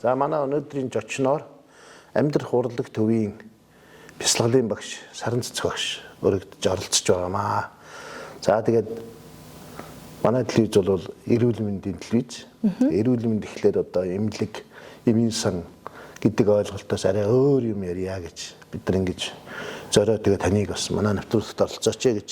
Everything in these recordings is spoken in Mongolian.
За манай өнөөдрийн зочноор амьдрах урлаг төвийн бяцлаглалын багш, саран цэцэг багш өргөдөж оролцож байгаамаа. За тэгээд манай телевиз бол эрүүл мэндийн телевиз. Эрүүл мэнд ихлээр одоо эмнэлэг, эмийн сан гэдэг ойлголтоос арай өөр юм ярья гэж бид нар ингэж зориод тэгээд таныг бас манай нэвтрүүлэгт оролцооч гэж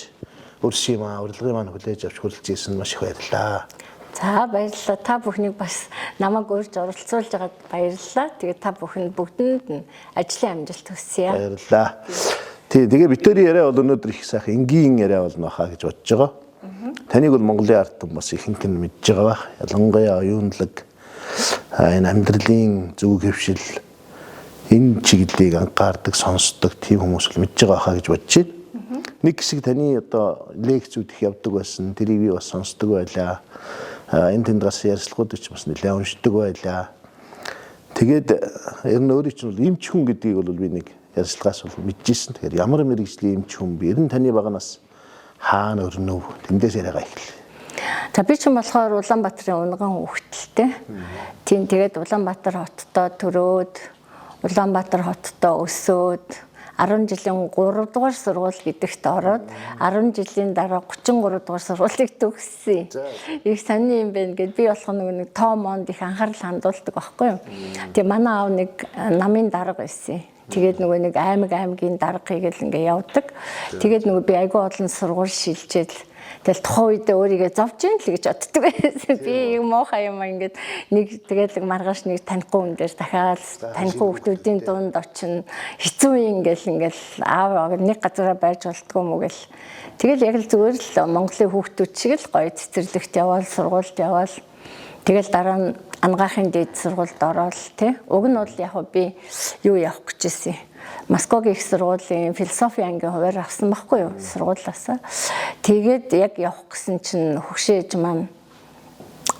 өрсөй маа урилгын маань хүлээж авч хүрэлцсэн маш их баярлалаа. За баярлалаа. Та бүхнийг бас намайг урьж оролцуулж байгаад баярлалаа. Тэгээд та бүхэнд бүгдэнд нь ажлын амжилт хүсье. Баярлалаа. Тэгээ битэрийн яриа бол өнөөдөр их сайхан энгийн яриа болно хаа гэж бодож байгаа. Таныг бол Монголын ард түмэн бас ихэнх нь мэдж байгаа бах. Ялангуяа оюунлаг энэ амьдралын зөв хөвшил энэ чиглэлийг анхаардаг, сонсдог тийм хүмүүс л мэдж байгаа хаа гэж бодож байна. Нэг хэсэг таны одоо лекцүүд их явдаг байсан. Тэрийг би бас сонсдог байлаа. Энэ тэндгээс ярилцлагуудыг ч бас нэлээд уншдаг байлаа. Тэгээд ер нь өөрийн чинь бол эмч хүн гэдгийг бол би нэг ярилцлагаас бол мэдчихсэн. Тэгэхээр ямар мэрэгжлийн эмч хүн бэ? Ер нь таны багнаас хаана өрнөв? Тэндээс яриагаа эхэллээ. За би ч юм болохоор Улаанбаатарын унган хүүхдэлтэй. Тийм тэгээд Улаанбаатар хоттой төрөөд Улаанбаатар хоттой өсөөд 10 жилийн 3 дугаар сургууль гэдэгт ороод 10 жилийн дараа 33 дугаар сургуулийг төгссөн. Их сонир юм байна гэд би болох нэг тоо монд их анхаарал хандуулдаг байхгүй юу. Тэгээ манай аав нэг намын дарга байсан. Тэгээд нөгөө нэг аймгийн даргыг л ингээ явдаг. Тэгээд нөгөө би айгүй олон сургууль шилжээд тэгэл тухайн үедээ өөрийгөө зовж ийн л гэж боддог байсан. Би юм муухай юм ингээд нэг тэгэл маргааш нэг танихгүй хүн дээр дахиад танихгүй хүмүүсийн дунд очино. Хэцүү ингээл аав нэг газараа байж болтгүй юм уу гэл. Тэгэл яг л зүгээр л Монголын хүүхдүүд шиг л гоё цэцэрлэгт яваал, сургуульд яваал. Тэгэл дараа нь ангаахын дээд сургуульд ороод тий. Уг нь бол яг би юу явах гэжсэн. Москвагийн их сургуулийн философи ангийн хуваар авсан байхгүй юу сургуулиасаа. Тэгээд яг явах гэсэн чинь хөгшөөж маань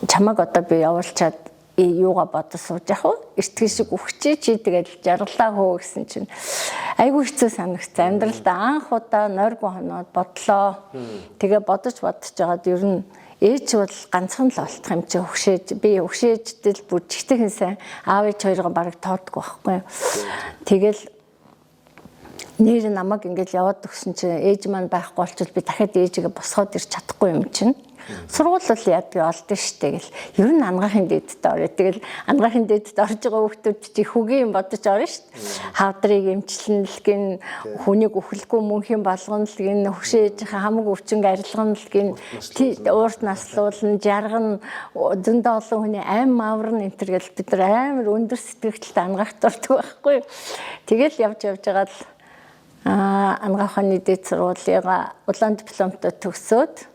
чамаг одоо би явуулчаад юугаа бодож сууж яах вэ? Эртгэн шиг өгчээ чи тэгээд жаргалаа хөө гэсэн чинь айгүй хэцүү санагцсан. Амьдралдаа анх удаа нойргүй хоноод бодлоо. Тэгээ бодож жагаад ер нь ээж бол ганцхан л болтох юм чи хөгшөөж би хөгшөөждэл бүр чигтэйхэн сайн аав ээж хоёроо бараг тоодгүй байхгүй юу. Тэгэл нэр намайг ингээл яваад өгсөн чинь ээж маань байхгүй болчихвол би дахиад ээжигээ босгоод ирч чадахгүй юм чинь. Сургууль бол яадаг олдсон штэ гэл. Ер нь ангаахын дээдд орё. Тэгэл ангаахын дээдд орж байгаа хүмүүс чи хүүгийн бодож орно штэ. Хавдрыг эмчлэнлэг, хүнийг өхөлгүй мөнхийн болгонлог, хөшөөжийнхээ хамаг өвчнг арилганлаг, уурт наслуулна, жаргана, зөндөө олон хүний ам маврын энэ төр гэл бид нар амар өндөр сэтгэгдэлтэй ангаахт ордог байхгүй. Тэгэл явж байгаа л ангаахны дээд сургуулига улаан дипломтой төгсөөд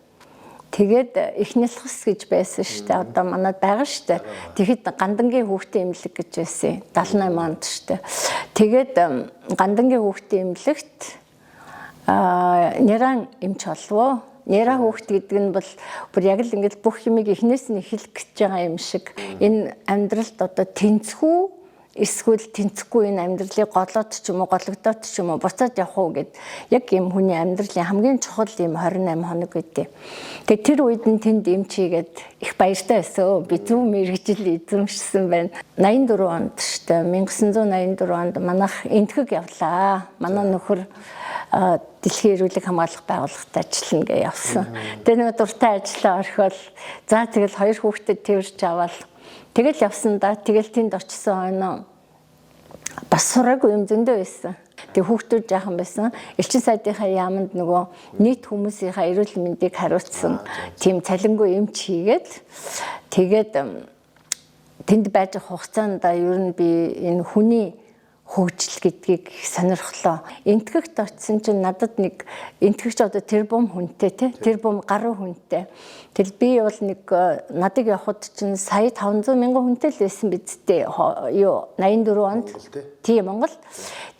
тэгээд эхнэлхс гэж байсан шүү дээ. Одоо манад байгаа шүү дээ. Тэгэхэд гандангийн хүүхдийн эмнэлэг гэж байсан. 78 онд шүү дээ. Тэгээд гандангийн хүүхдийн эмнэлэгт нэран эмч болвоо. Нэраа хүүхд гэдэг нь бол бүр яг л ингэж бүх юмыг эхнээс нь эхлэх гэж байгаа юм шиг. Энэ амьдралд одоо тэнцвүү эсвэл тэнцэхгүй энэ амьдралыг голоод ч юм уу гологдоод ч юм уу буцаад явах уу гэд яг юм хүний амьдралын хамгийн чухал юм 28 хоног үдээ. Тэгээ тэр үед нь тэнд эмчигээд их баяртай байсан. Би зөв мэрэгжил эзэмшсэн байна. 84 онд шүү дээ. 1984 онд манайх энтхэг явлаа. Манай нөхөр дэлхийн эрүүлэг хамгаалах байгууллагад ажиллана гэж явсан. Тэгээ нэг дуртай ажиллаа орхиол за тэгэл хоёр хүүхдэд тэрж аваад тэгэл явсан да. Тэгэл тэнд очисон хойно бас сураагүй юм зөндөө байсан. Тэг хүүхдүүд жаахан байсан. Элчин сайдынхаа яамд нөгөө нийт хүмүүсийнхаа эрүүл мэндийг хариуцсан тийм цалингүй эмч хийгээд тэгээд тэнд байж хугацаанд ер нь би энэ хүний хөгжил гэдгийг сонирхлоо. Энтгэгт очисон чинь надад нэг энтгэгч одоо тэрбум хүнтэй тий тэрбум гаруй хүнтэй. Тэгэл би бол нэг надыг явахад чинь сая 500 мянган хүнтэй л байсан бидтэй юу 84 онд тий Монгол.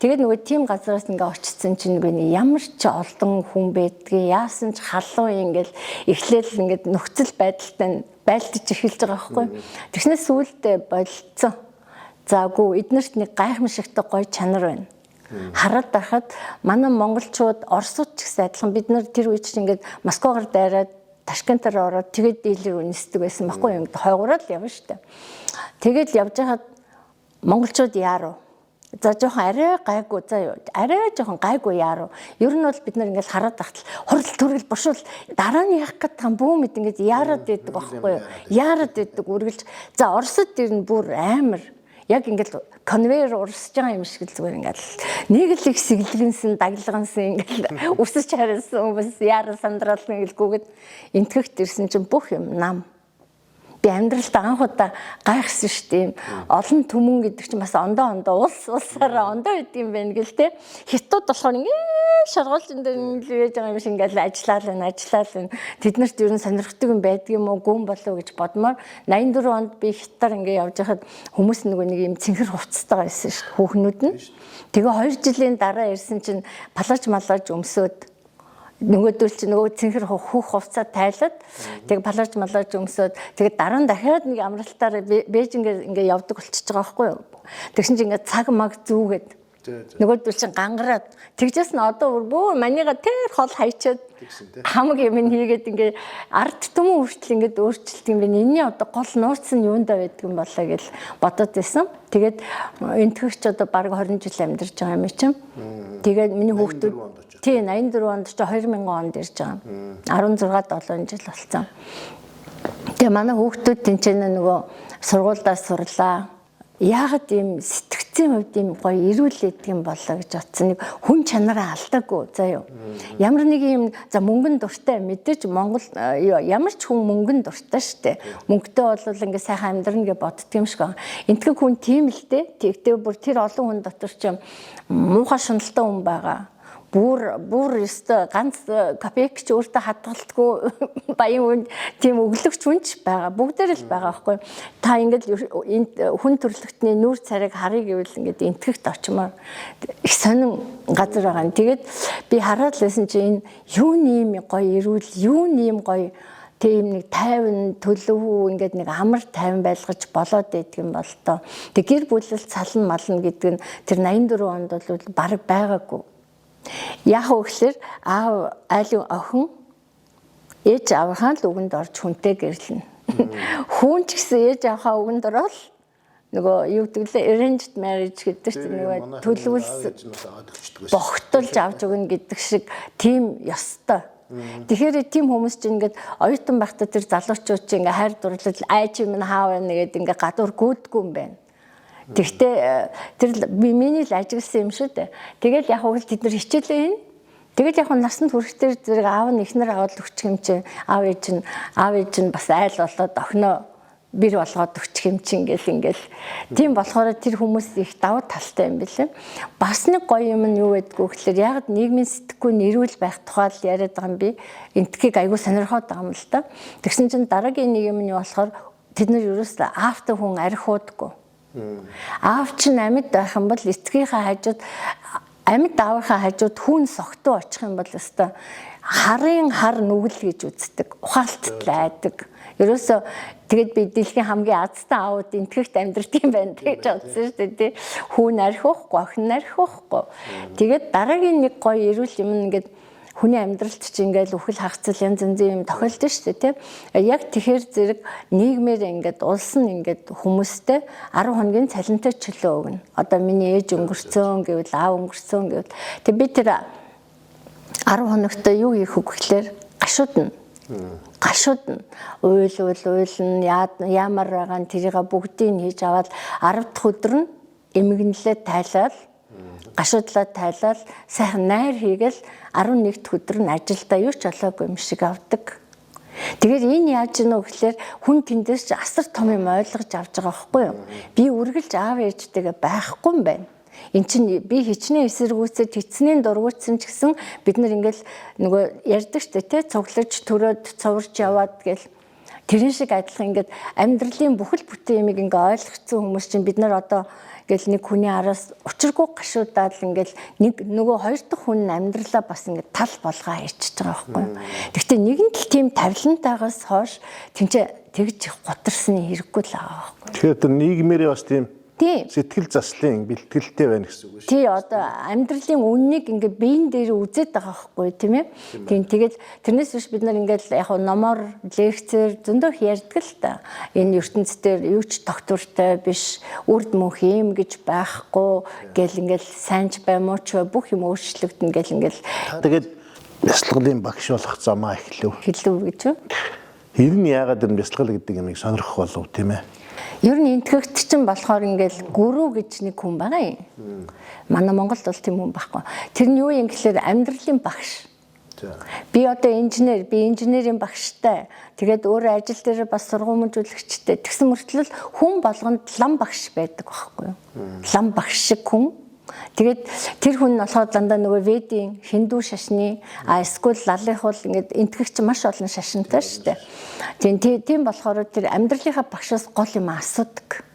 Тэгээд нөгөө тийм газараас ингээ очисон чинь би ямар ч олон хүн байдгийг яасан ч халуун ингээл эхлээл ингээд нөхцөл байдалтай байлдаж эхэлж байгаа байхгүй. Тэгснээс сүүлдээ болцсон. Заагүй эднэрт нэг гайхамшигтай гоё чанар байна. Хараад байхад манай монголчууд орсууд ч гэсэн адилхан бид нар тэр үед чинь ингээд Москвагаар дайраад Ташкентаар ороод тэгээд дийлэр үнэсдэг байсан баггүй юм. Хойгуураа л явна штэ. Тэгээд явж байхад монголчууд яаруу. За жоохон арай гайгүй заа юу. Арай жоохон гайгүй яаруу. Ер нь бол бид нар ингээл хараад тахтал хурал түргэл бушуул дараа нь яах гэдэг юм бүү мэд ингээд яарад байдаг байхгүй юу. Яарад байдаг үргэлж. За Оросд ирнэ бүр амар. Яг ингээл конвейер урсж байгаа юм шиг л зүгээр ингээл нэг л их сэглэгэнсэн даглагансан ингээл өсөж харсан хүмүүс яараа сандрал нэгэлгүйгээд энтгэхт ирсэн чинь бүх юм нам. Би амьдралд анх удаа гайхсан шүү дээ. Олон түмэн гэдэг чинь бас ондоо улсаараа ондоо гэдэг юм байна гэл те. Хятад болохоор ингээ шаргуулжин дээр нэлээд байгаа юм шиг ингээл ажиллаа. Тэднэрт ер нь сонирхдаг юм байдаг юм уу гүн болов гэж бодмоор 84 онд би хятадаар ингээ явж байхад хүмүүс нэг юм цэнхэр хувцастайгаа байсан шүү дээ. Хүүхнүүд нь. Тэгээ 2 жилийн дараа ирсэн чинь палаж малаж өмсөөд нөгөөдөл чи нөгөө цэнхэр хүүх хувцаа тайлаад тэгээ палаж малаж өмсөөд тэгээ дараа нь дахиад нэг амралтаар Бээжингээр ингээ явдаг болчихж байгаа байхгүй юу. Тэгсэн чи ингээ цаг маг зүүгээд нөгөөдөл чи гангараад тэгжээс нь одоо бүр манийга тэр хол хайчаад хамаг юм хийгээд ингээ ард түмэн хүртэл ингээ өөрчлөлт юм байна. Энийний одоо гол нууц нь юундаа байдаг юм болоо гэж бодоод байсан. Тэгээд энтгэгч одоо баг 20 жил амьдарч байгаа юм чинь. Тэгээд миний хүүхдүүд тий 84 онд ч 2000 онд ирж байгаа. 16 7 жил болсон. Тэгээ манай хүүхдүүд тэнцэнэ нөгөө сургуульдаа сурлаа. Яагаад ийм сэтгцийн хувьд ийм гоё ирүүлээд юм болоо гэж бодсон. Нэг хүн чанараа алдаагүй заа юу. Ямар нэг юм за мөнгөн дуртай мэдээж Монгол ямар ч хүн мөнгөн дуртай штэ. Мөнгөтэй бол ингээ сайхан амьдрна гэж боддөг юм шиг байна. Энтгэн хүн тийм л дээ. Тэгтээ бүр тэр олон хүн дотор ч муухай шуналтай хүн байгаа. Бүр өстө ганц копейк ч өөртөө хадгалтгүй баян хүн тийм өглөгч хүнч байгаа. Бүгдээр л байгаа байхгүй. Та ингээд хүн төрөлхтний нүүр царайг харъя гэвэл ингээд энтгэхт очимоор их сонин газар байгаа. Тэгээд би хараад лсэн чи энэ юуны юм гоё ирүүл юуны юм гоё тийм нэг тайван төлөв ингээд нэг амар тайван байлгаж болоод байдаг юм бол тоо. Тэг гэр бүлэл цалан мална гэдэг нь тэр 84 онд бол бараг байгаагүй. Яг өгөхлөр аав айлын охин ээж авахаа л үгэнд орж хүнтэй гэрлэнэ. Хүн ч гэсэн ээж авахаа үгэнд орол нөгөө юу гэдэг лээ arranged marriage гэдэг чинь нөгөө төлөвлөс богтолж авч өгнө гэдэг шиг тийм ёстой. Тэгэхээр тийм хүмүүс чинь ингээд оюутан байхдаа тэр залуучууд чинь ингээд хайр дурлал айч юм хаав нэгэд ингээд гадуур гүйдгүй юм байна. Тэгтээ тэр миний л ажигласан юм шүү дээ. Тэгэл яг үгүй тэд нар хичээлээ хийн. Тэгэл яг насанд хүрэхдээ зэрэг аав нь ихнэр аваад өгчих юм чинь аав ээж нь бас айл болоод охиноо бэр болгоод өгчих юм чинь ингээл тийм болохоор тэр хүмүүс их давуу талтай юм билээ. Бас нэг гоё юм нь юу байдгүй гэхэлэр яг нийгмийн сэтгэхгүй нэрвэл байх тухай л яриад байгаа юм би. Энтхийг айгүй сонирхоод байгаа юм л да. Тэгсэн чинь дараагийн нэг юм нь болохоор тэд нар ерөөсөө аавтай хүн архиудаггүй. Аав чинь амьд байх юм бол эцгийнхээ хажууд амьд аавынхаа хажууд хүн согтуу очих юм бол өстой харын хар нүгэл гэж үздэг. Ухаалттай айдаг. Ерөөсөө тэгээд би дэлхийн хамгийн азтай аауд энтгэхт амьдрт юм байна гэж бодсон шүү дээ тий. Хүн архиухгүй, охин архиухгүй. Тэгээд дараагийн нэг гоё эрүүл юм ингээд хүний амьдралд чи ингээл үхэл хагцал янз янзын юм тохиолдож шүү дээ тийм. Яг тэгэхэр зэрэг нийгмээр ингээд улс нь ингээд хүмүүстэй 10 хоногийн цалинтай чөлөө өгнө. Одоо миний ээж өнгөрцөн гэвэл аав өнгөрцөн гэвэл тэг би тэр 10 хоногтой юу хийх үг гэхлээр гашуудна. Уйлна ямар байгаа нь тэрийг бүгдийг хийж аваад 10 дахь өдөр нь эмгэнлээ тайлал гашуудлаад тайлал сайхан найр хийгээл 11 дахь өдөр нь ажилдаа юу ч олоогүй юм шиг авдаг. Тэгээд энэ яаж гинөө гэхлээр хүн тэндээс асар том юм ойлгож авч байгаа байхгүй юу? Би үргэлж аав ээжтэйгээ байхгүй юм байна. Эн чинь би хичнээн эсэргүүцээд тэцнийн дургуутсан ч гэсэн бид нар ингээл нөгөө ярьдаг штэ тий цуглаж төрөөд цоврч яваад гэл тэрэн шиг адилхан ингээд амьдралын бүхэл бүтэн юмыг ингээ ойлгоцсон хүмүүс чинь бид нар одоо гэл нэг хүний араас учиргүй гашуудаад ингээл нэг нөгөө хоёр дахь хүн амьдралаа бас ингээд тал болгоо хийчихэж байгаа байхгүй. Гэхдээ нэгэн л тийм тавилантайгаас хойш тэнцээ тэгж гутарсны хэрэггүй л байгаа байхгүй. Тэгэхээр тэр нийгмээрээ бас тийм Тийм. Сэтгэл заслын бэлтгэлтэй байна гэсэн үг шүү. Тий одоо амьдралын үннийг ингээ биен дээр үзээд байгаа байхгүй тийм ээ. Тийм тэгэл тэрнээс биш бид нар ингээл яг номоор лекцээр зөндөө ярьдаг л та. Энэ ертөнцийн юу ч доктортой биш, үрд мөнх юм гэж байхгүй гэл ингээл сайнч баймуу ч бүх юм өөрчлөгдөн гэл ингээл Тэгээд бясалгалын багш болох замаа эхлэв. гэж. Тэр нь яагаад энэ бясалгал гэдэг юмыг сонирхох болов тийм ээ? Ер нь энтгэгт чинь болохоор ингээл гүрүү гэж нэг хүн байгаа юм. Манай Монголд бол тийм хүн байхгүй. Тэр нь юу юм гэхээр амьдралын багш. Би одоо инженерийн багштай. Тэгээд өөрөө ажил дээр бас сургуульжуулагчтай. Тэгсэн мөртлөө хүн болгонд лам багш байдаг байхгүй юу? Лам багш шиг хүн. Тэгээд тэр хүн нь болохоор дандаа нөгөө ведийн хиндүү шашны эсвэл лалынх бол ингээд энтгэгч маш олон шашинтай шүү дээ. Тийм болохоор тэр амьдралынхаа багшаас гол юм асуудаг.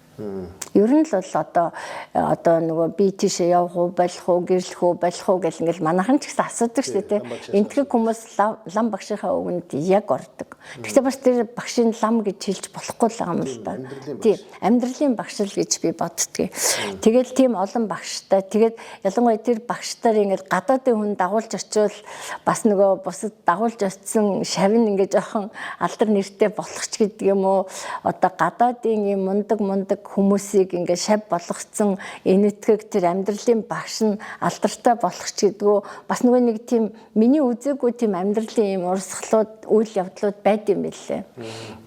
Ер нь л бол одоо нөгөө би тийшээ явах уу, болох уу, гэрлэх үү гэл ингээл манайхан ч гэсэн асуудаг шүү дээ. Энтгэг хүмүүс лам багшийнхаа үгэнд яг ордог. Гэхдээ бас тэр багшийн лам гэж хэлж болохгүй л юм л да. Тийм, амьдралын багш л гэж би боддгийг. Тэгэл тийм олон багштай. Тэгээд ялангуяа тэр багштаар ингээл гадаадын хүн дагуулж очивол бас нөгөө бусад дагуулж очсон шавн ингээд жоохон алдар нэртэй болох ч гэдэг юм уу. Одоо гадаадын юм мундаг хүмүүсийг ингээ шав болгоцсон энэтхэг тэр амьдралын багш нь алдартай болох ч гэдгүү бас нөгөө нэг тийм миний үзээгүй тийм амьдралын юм урсгалууд үйл явдлууд байд юм билээ.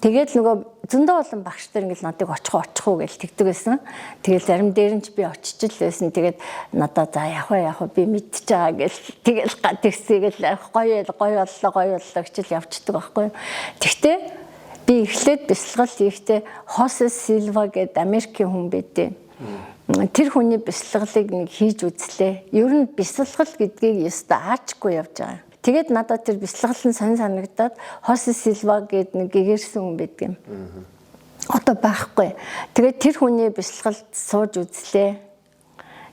Тэгээд нөгөө зөндөө олон багш нар ингээл надыг очих уу гэж тэгдэг байсан. Тэгэл зарим дээр нь ч би очиж л байсан. Тэгээд надаа за явах би мэдчихэж байгаа гэл тэгэл тэгсээгэл гоё боллоо гэж явчихдаг байхгүй. Тэгтээ би эхлээд бясалгал хийхдээ Хосе Силва гэдэг Америкийн хүн байдیں۔ Тэр хүний бясалгалыг нэг хийж үзлээ. Ер нь бясалгал гэдгийг ёстой аачгүй явж байгаа. Тэгээд надад тэр бясалгал нь санагдаад Хосе Силва гэдэг нэг гэгэрсэн хүн байдаг юм. Одоо байхгүй. Тэгээд тэр хүний бясалгалд сууж үзлээ.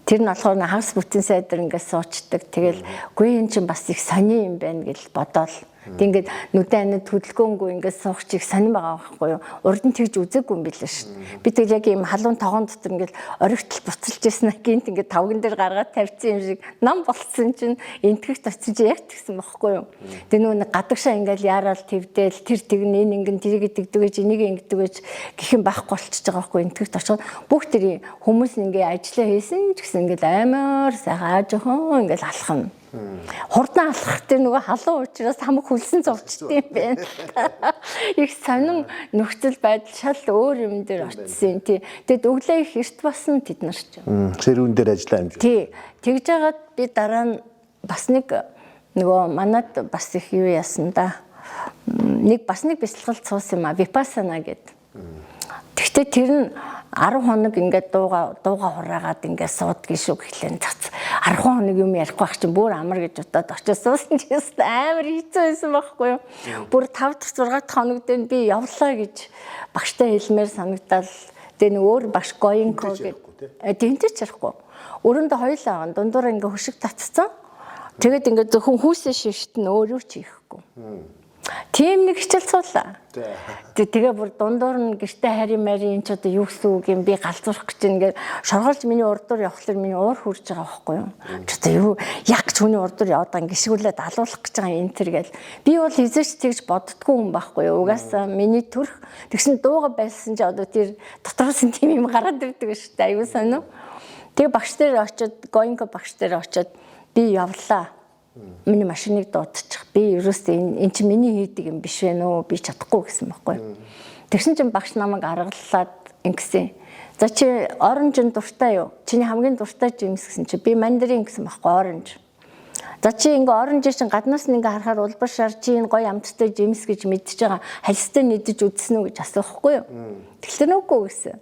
Тэр нь болохоор хагас бүтэн сайдар ингээд суучдаг. Тэгэл үгүй энэ чинь бас их сони юм байна гэж бодоол. Ингээд нүдэн анид хөдөлгөөнгүй ингээд суух чиг сонирн байгаа байхгүй юу? Урд нь тэгж үзээгүй юм билээ шүү дээ. Би тэгэл яг ийм халуун тогоон дотор ингээд оригтол буцалж ирсэн гинт ингээд тавган дээр гаргаад тавьсан юм шиг нам болцсон чинь энтгэгт очиж яг тэгсэн байхгүй юу? Тэгээ нөгөө гадагшаа ингээд яарал твдэл тэр тэгнэ энэ тэрийг тэгдэг гэж энийг ингэдэг гэж гэх юм байхгүй болчихж байгаа байхгүй энтгэгт очиход бүх тэр хүмүүс ингээд ажиллаа хийсэн ч гэсэн ингээд аймаар сайхан аажхан ингээд алхана. Хурдан алхах тэр нөгөө халуун учраас хамаг хөлсөн зовчтой юм байна. Их сонин нөхцөл байдал шал өөр юм дээр очсон тий. Тэгэд өглөө их эрт басан тэд нар ч. Цэрүүн дээр ажиллаа юм. Тий. Тэгж жагаад би дараа нь бас нэг нөгөө манад бас их юу яасан да. Бас нэг бясалгалт цуусан юм а Випассана гэдэг. Тэгтээ тэр нь 10 хоног ингээд дууга хураагаад ингээд суудгийн шүү гэхлээр 10 хоног юм ярихгүй байх чинь бүр амар гэж удаад очиж суусан ч гэсэн амар хэцүү байсан байхгүй юу. Бүр 5 дахь 6 дахь хоног дээр би явлаа гэж багштай хэлмээр санагдал. Тэгээ нэг өөр багш Гоинко гэдэг. Тэнтэй ч ярихгүй. Өрөөндөө хоёулаа дундуур ингээд хөшиг татцсан. Тэгээд ингээд зөвхөн хүүсээ шившт нь өөр юу ч хийхгүй. Тийм нэг хичээл цуулаа. Тэгээ бүр дундуур нь гэрте хари мари энэ ч одоо юу гэсэн үг юм би галзуурах гэж ингээд шоргоолж миний урдуур явхлаар миний уур хурж байгаа байхгүй юу. Ч одоо юу яг ч хүний урдуур яваад байгаа гişгүүлээд алуулах гэж байгаа энэ төр гэл. Би бол хизээч тэгж боддггүй хүн байхгүй юу. Угаасаа миний төрх тэгсэн дууга байсан ч одоо тэр дотроос нь тийм юм гараад ирдэг шүү дээ. Аюу сонио. Тэгээ багш дээр очиод Гоинко багш дээр очиод би явлаа. Миний машиныг дуудчих. Би ерөөсөө энэ чинь миний хийдэг юм биш вэ нөө би чадахгүй гэсэн байхгүй. Тэгсэн чинь багш намайг аргаллаад ингэсэн. За чи оранжин дуртай юу? Чиний хамгийн дуртай жимс гэсэн чи би мандарин гэсэн байхгүй оранж. За чи ингээ оранж чинь гаднаас нь ингээ харахаар улбар шар чи энэ гоё амттай жимс гэж мэдчихэж байгаа. Хальстай нэдэж үзсэн үү гэж асуухгүй юу? Тэгэхээр нүггүй гэсэн.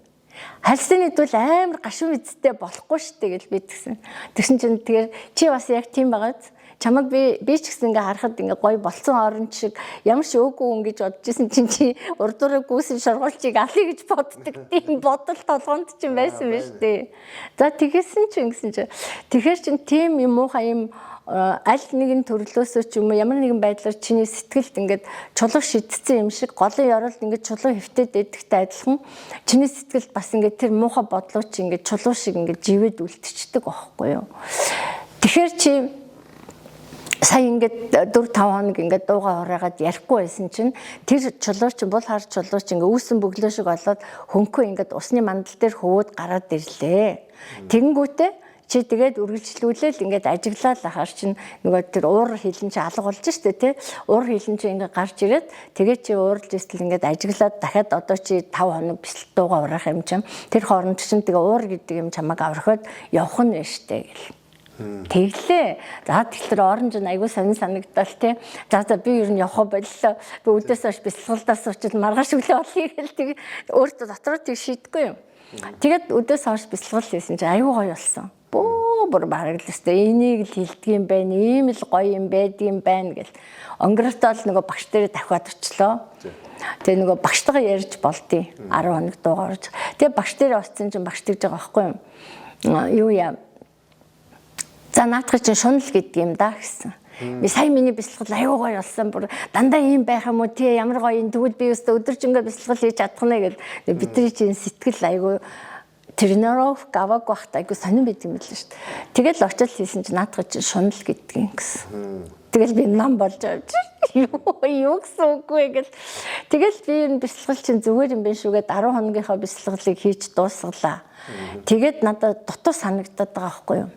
Хальсны дүүл амар гашуун мэдтэй болохгүй штэ гэж би тэгсэн. Тэгсэн чинь тэгэхээр чи бас яг тийм байгаад чамаг би ч гэсэн ингээ харахад ингээ гоё болцсон оранж шиг ямар ч өөгүй хүн гэж бодож исэн чинь чи урдуураа гүйсэн шоргоолчийг алъя гэж боддог тийм бодол толгонд чинь байсан биз дээ. За тэгсэн чинь гэсэн чи тэгэхээр чин тийм юм уухай юм аль нэгэн төрлөөсөө ч юм уу ямар нэгэн байдлаар чиний сэтгэлд ингээд чулуу шидсэн юм шиг голын ёроолд ингээд чулуу хэвтээд идэгтэй адилхан чиний сэтгэлд бас ингээд тэр муухай бодлоо чи ингээд чулуу шиг ингээд живэд үлдчихдэг байхгүй юу. Тэгэхээр чи сая ингээд 4-5 хоног ингээд дууга ураагаад ярихгүй байсан чинь тэр чулуу чинь бол хар чулуу чинь ингээд үүсэн бөглөө шиг болоод хөнхөө ингээд усны мандал дээр хөвөөд гараад ирлээ. Тэгэнгүүтээ чи тэгээд үргэлжлүүлээл ингээд ажиглал ахаар чинь нөгөө тэр уур хилэн чи алга болж штэ тий. Уур хилэн чи ингээд гарч ирээд тэгээд чи уурлж эсвэл ингээд ажиглаад дахиад одоо чи 5 хоног бисэл дууга ураах юм чинь тэр хооронд чинь тэгээ уур гэдэг юм чамайг аврахад явах нь байна штэ гэл. Тэглээ. За тэгэхээр оранж нь айгүй сонир санагдал тий. За би ер нь явах боллоо. Би өдөөс хойш бэлсгэлдээс очил маргааш өглөө олъё гэл тэг өөртөө дотроо тэг шийдгүй юм. Тэгээд өдөөс хойш бэлсгэл хийсэн чинь айгүй гоё болсон. Бүр бараг л өстэй энийг л хилдэг юм байна. Ийм л гоё юм байдаг юм байна гэл. Онгортоо л нөгөө багш дээрээ дахиад очлоо. Тэгээ нөгөө багштайгаа ярьж болдیں۔ 10 хоног дуугарч. Тэгээ багш дээрээ очсон чинь багш тэгж байгаа байхгүй юу? Юу яа за наадах чинь шунал гэдэг юм да гэсэн. Би сая миний бэлсгэл аюу гоё болсон. Бүр дандаа ийм байх юм уу тий ямар гоё юм тэгвэл би өстө өдөржингөө бэлсгэл хийж чадах нэ гэл. Бидний чинь сэтгэл аюу тренеров гаваг бахт аюу сонирн байт юм л шүү дээ. Тэгэл очил хийсэн чинь наадах чинь шунал гэдэг юм гэсэн. Тэгэл би нам болж авч юу гэсэн үгүй гэл. Тэгэл би энэ бэлсгэл чинь зүгээр юм байна шүүгээд 10 хоногийнхаа бэлсгэлийг хийж дуусгалаа. Тэгээд надад дутуу санагдаад байгаа байхгүй юу.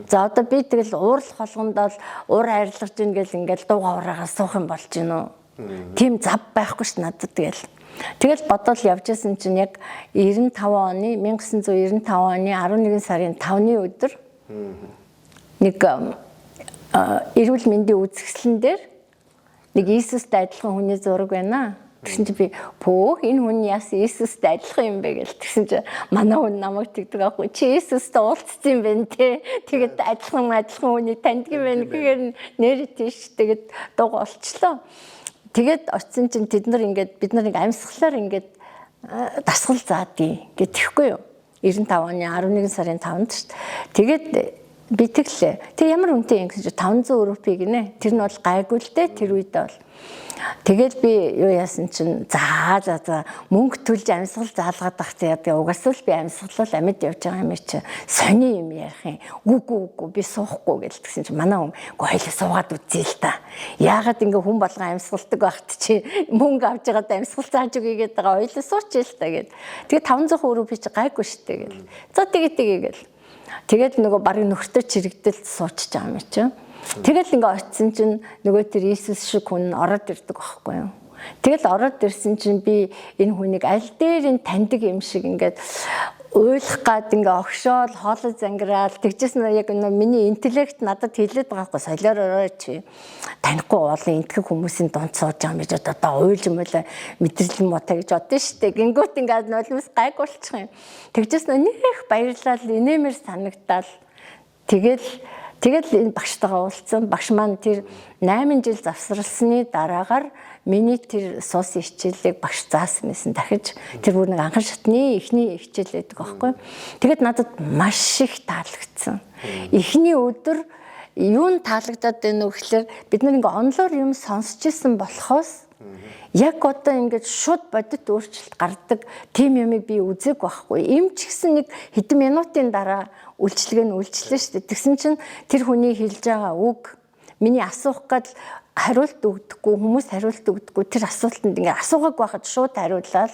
За одоо би тэгэл уурлах болгонд бол уур хайрлаж ийн гэл ингээл дууга ураагаа суух юм болж гин үү. Тим зав байхгүй ш надад тэгэл бодол явж исэн чинь яг 1995 оны 11 сарын 5-ны өдөр нэг эрүүл мэндийн үзэсгэлэн дээр нэг Иесустэй адилхан хүний зураг байна. Тэгсэн чи би пөөх энэ хүн яасан Иесустэй адилхан юм бэ гэл. Тэгсэн чи манай хүн намайг тэгдэг аахгүй чи Иесустэй уулзсан юм байна те. Тэгээд адилхан хүний таньдаг юм байна гэхээр нэр тийш тэгээд дуг олчлоо. Тэгээд очсон чинь тэд нар ингээд бид нарыг амьсгалаар ингээд дасгал заадیں۔ Гэтэхгүй юу. 95 оны 11 сарын 5-нд шүү дээ. Тэгээд би тэглээ. Тэг ямар үнэтэй юм гэж 500 рупий гинэ. Тэр нь бол гайгүй л дээ тэр үед бол. Тэгээд би юу яасан чинь за мөнгө төлж амьсгал заалгаад байх тэгээд угаасаа л би амьсгалал амьд явж байгаа юм чи сони юм ярих юм. Үгүй би суухгүй гэж тэгсэн чинь манай хүн гойлоо суугаад үзье л та. Яагаад ингээ хүн болгон амьсгалдаг байхт чи мөнгө авч байгаад амьсгал зааж өгье гэдэг байгаа ойлоо суучих л та гэд. Тэгээд 500 рупий чи гайгүй штэ гэл. За тэгээд тэгээд нөгөө барыг нөхөртөө чирэгдэл суучж байгаа юм чи. Тэгэл ингээ очисон чинь нөгөө тэр Иесус шиг хүн ороод ирдэг байхгүй юу. Тэгэл ороод ирсэн чинь би энэ хүнийг аль дээр нь таньдаг юм шиг ингээд уйлах гад ингээ огшоол хоолой зангираал тэгжсэн яг миний интеллект надад хэлээд байгаа байхгүй солиороо чи танихгүй олон энтгэх хүмүүсийн дунд сууж байгаа юм гэж одоо уйлж мөлөө мэдрэл муутай гэж бодсон шүү дээ. Гингүүт ингээ нулимс гайг болчих юм. Тэгжсэн нэх баярлал инээмэр санагдал Тэгэл энэ багштайгаа уулзсан. Багш маань тэр 8 жил завсарласны дараагаар миний тэр суусын хичээлийг багш заасан байсан. Дахиж тэр бүр нэг анхан шатны эхний хичээл байдаг байхгүй. Тэгэд надад маш их таалагдсан. Эхний өдөр юунд таалагдаад байна вэ гэхээр бид нар ингээ онлоор юм сонсч ирсэн болохоос яг одоо ингээд шууд бодит өөрчлөлт гардаг тийм юмыг би үзег байхгүй. Им ч гэсэн нэг хэдэн минутын дараа үйлчлэг нь үйлчлээ шүү дээ. Тэгсэн чинь тэр хүний хэлж байгаа үг миний асуух гад хариулт өгдөггүй хүмүүс хариулт өгдөггүй тэр асуултанд ингээд асуугааг байхад шууд хариуллаа.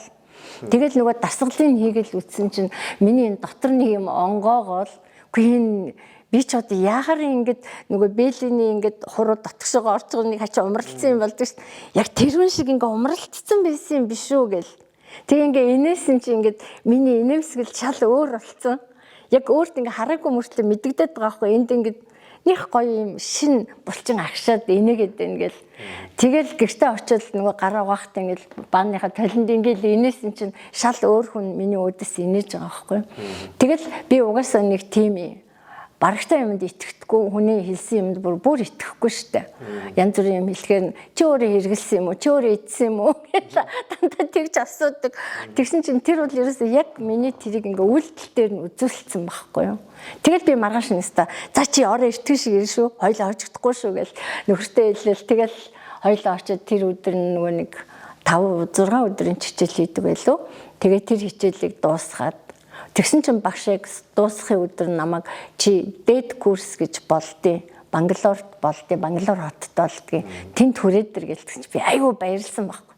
Тэгэл нөгөө дасгалын хийгээл үтсэн чинь миний энэ дотор нэг юм онгоогоол үгүй би ч одоо яагаар ингэж нөгөө бэлэний ингэж хуруу дотгошоо орцгоо нэг хачаа умралцсан юм болдог шүү дээ. Яг тэрүүн шиг ингээ умралцсан байсан юм биш үү гэл. Тэг ингээ инээсэн чи ингээ миний инээмсгэл шал өөр болсон. Яг өөрт ингээ хараагүй мөртлөө мэддэгдээд байгаа хгүй энд ингээ них гоё юм шин булчин агшаад инээгээд байна гэл. Тэгэл гэртээ очиод нөгөө гараа угаахт ингээл бааныхаа толинд ингээл инээсэн чинь шал өөр хүн миний өөдөөс инээж байгаа хгүй. Тэгэл би угаасаа нэг тийм барагтай юмд итгэдэггүй хүний хэлсэн юмд бүр итгэхгүй штэ. Янз бүрийн юм хэлэхээр чи өөрөө хэрэгэлсэн юм уу? Чи өөрөө идсэн юм уу? Дандаа тэгж асуудаг. Тэгсэн чинь тэр бол ерөөсөө яг миний тэрийг ингээ үйлдэл дээр нь үзүүлсэн байхгүй юу? Тэгэл би маргааш нэстэ. За чи ороо эртгэн шиг ирэн шүү. Хоёлаа очигдохгүй шүү гэл нөхөртөө хэлээл тэгэл хоёлаа очиод тэр өдөр нөгөө нэг 5-6 өдрийн хичээл хийдэг байлоо. Тэгээ тэр хичээлийг дуусгаад тэгсэн чинь багшийг дуусгахын өдөр намайг чи дээд курс гэж болдیں۔ Бангалорт болдیں۔ Бангалор хотод болдгийг. Тэнд хүрээд ир гэлтгч би айгүй баярлсан байхгүй.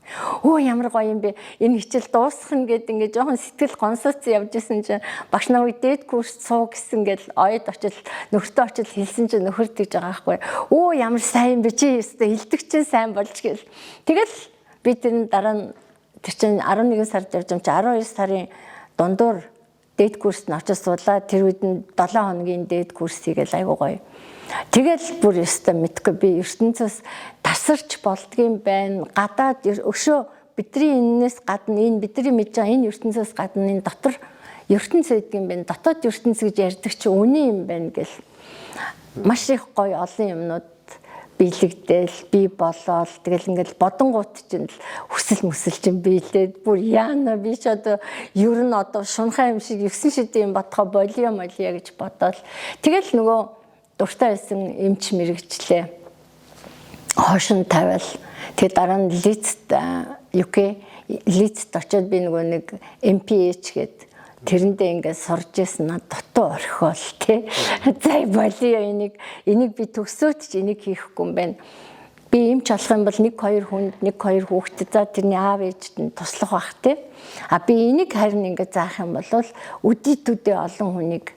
Оо ямар гоё юм бэ. Энэ хичээл дуусгах гэд ингээ жоохон сэтгэл гонсооц явж исэн чинь багш намайг дээд курс суу гэсэн гэл ойд очил нөхөртөө очил хэлсэн чинь нөхөр тэгж байгаа байхгүй. Оо ямар сайн бэ чи өстө хилдэг чинь сайн болж гэл. Тэгэл би тэр дараа нь тэр чинь 11 сард явж юм чи 12 сарын дундуур дээд курст нь очиж суулаа. Тэр үед нь 7 хоногийн дээд курс хийгээл айгуу гоё. Тэгэл бүр өстө мэдгүй би ертөнцөөс тасарч болдгийм байна. Гадаад өшөө бидний энэс гадна энэ бидний мэдж байгаа энэ ертөнцөөс гадна энэ дотор ертөнц гэдэг юм байна. Дотоод ертөнц гэж ярьдаг чи үний юм байна гэл. Маш их гоё олон юмнууд биелэгдээл би болоод тэгэл ингээл бодонгууд чинь хүсэл мүсэл чинь биелээд бүр яана би ч одоо ер нь одоо шунхаа юм шиг 9 шидийн бодхоо болио гэж бодоод тэгэл нөгөө дуртай байсан эмч мэрэгчлээ хоошин тавиал тэгээ дараа нь лицт UK лицт очиод би нөгөө нэг MPH гээд тэрэндээ ингээд сурж ирсэн над дотоо орхиол тий. За болио энийг би төгсөөд ч энийг хийхгүй юм байна. Би эмч болох юм бол 1-2 хүнд 1-2 хүүхдэд за тэрний аав ээжд нь туслах бах тий. А би энийг харин ингээд заах юм бол үдий төдөө олон хүнийг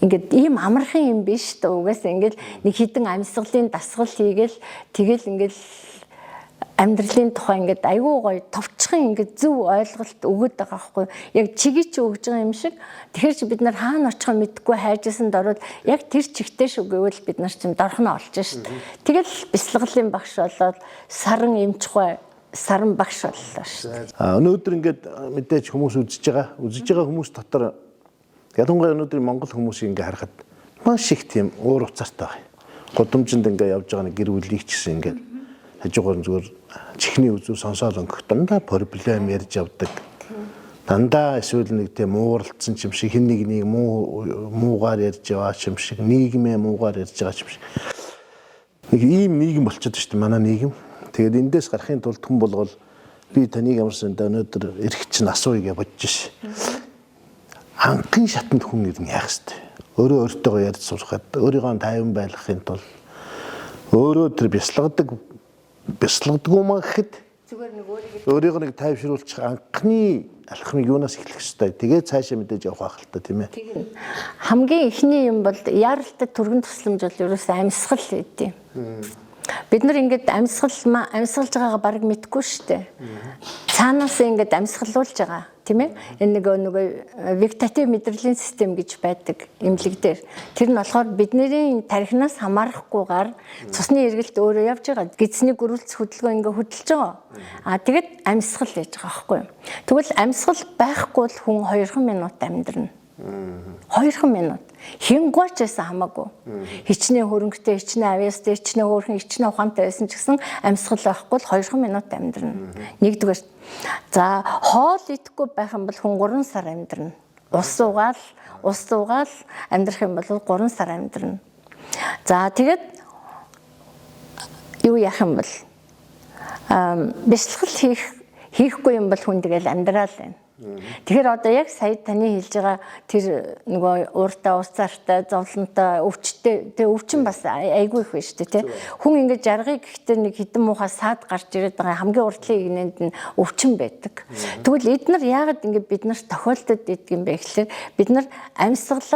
ингээд ийм амархан юм биш үү? Угаасаа ингээд нэг хідэн амьсгалын дасгал хийгээл тэгэл ингээд амьдралын тухай ингээд айгүй гоё товчхон ингээд зөв ойлголт өгöd байгаа байхгүй яг чиги чи өгж байгаа юм шиг тэгэхээр чи бид нар хаана очихоо мэдэхгүй хайжсанд ороод яг тэр чигтээ шүү гэвэл бид нар чинь дорхно олж шүү дээ тэгэл бяцлаглалын багш болоод саран эмчгүй саран багш боллоо шүү дээ өнөөдөр ингээд мэдээж хүмүүс үзэж байгаа хүмүүс дотор ялангуяа өнөөдрийн монгол хүмүүсийг ингээд харахад маш их тийм уур уцаартай байна гудамжинд ингээд явж байгаа нэг гэр бүлийг ч гэсэн ингээд хажуугаар зүгээр чихний үзүү сонсоод өнгөх дандаа проблем ярьж явдаг. Дандаа эсвэл нэг тийм ууралцсан юм шиг хин нэг муугаар ярьж байгаа юм шиг нийгмээ муугаар ярьж байгаа юм шиг. Нэг ийм нийгэм болчиход шүү дээ манай нийгэм. Тэгээд эндээс гарахын тулд хүн болгол би таныг ямарсан өнөөдөр эрх чинь асууя гэж бодож ш. Анхны шатанд хүн ирнэ яах вэ? Өөрөө өөртөө ярьж сурахад өөрийгөө тайван байлгахын тулд өөрөө тэр бясалгадгүй маа гэхэд зүгээр нэг өөрийгөө нэг тайвшруулчих анхны алхмыг юунаас эхлэх ёстой. Тэгээд цаашаа мэдээж явах байх л та тийм ээ. Хамгийн эхний юм бол яаралтай түргэн тусламж бол ерөөсөө амьсгал гэдэг. Бид нар ингээд амьсгалж байгаагаа баг мэдгүй шүү дээ. Цаанаас ингээд амьсгалуулж байгаа тийм ээ. Энэ нөгөө вегетатив мэдрэлийн систем гэж байдаг эмнэлэг дээр. Тэр нь болохоор бидний тархинаас хамаарахгүйгээр цусны эргэлт өөрөө явж байгаа. Гидсний гөрүүлц хөдөлгөөн ингээд хөдөлж байгаа. Тэгээд амьсгал гэж байгаа байхгүй юу. Тэгвэл амьсгал байхгүй бол хүн 2 минут амьдрна. 2 минут. Хингуач байсан хамаагүй. Хичнээн хөрөнгөтэй, хичнээн авьяастай, хичнээн хөөрхөн, хичнээн ухаантай байсан ч гэсэн амьсгал байхгүй бол 2 минут амьдрна. Нэгдүгээр. За хоол идэхгүй байх юм бол хүн 3 сар амьдрна. Ус уугаал амьдрах юм бол 3 сар амьдрна. За тэгээд юу яах юм бол бясалгал хийхгүй юм бол хүн тэгэл амьдрал байна. Тэгэхээр одоо яг сая таны хэлж байгаа тэр нөгөө ууртай, уцаартай, зовлонтой, өвчтэй, тэг өвчин бас айгүй их байна шүү дээ, тий. Хүн ингэж жаргыг гэхдээ нэг хідэн муухай саад гарч ирээд байгаа хамгийн урдлын игнэнд нь өвчин байдаг. Тэгвэл эднэр яагаад ингэ бид нарт тохиолдод идэг юм бэ гэхлээр бид нар амьсгалж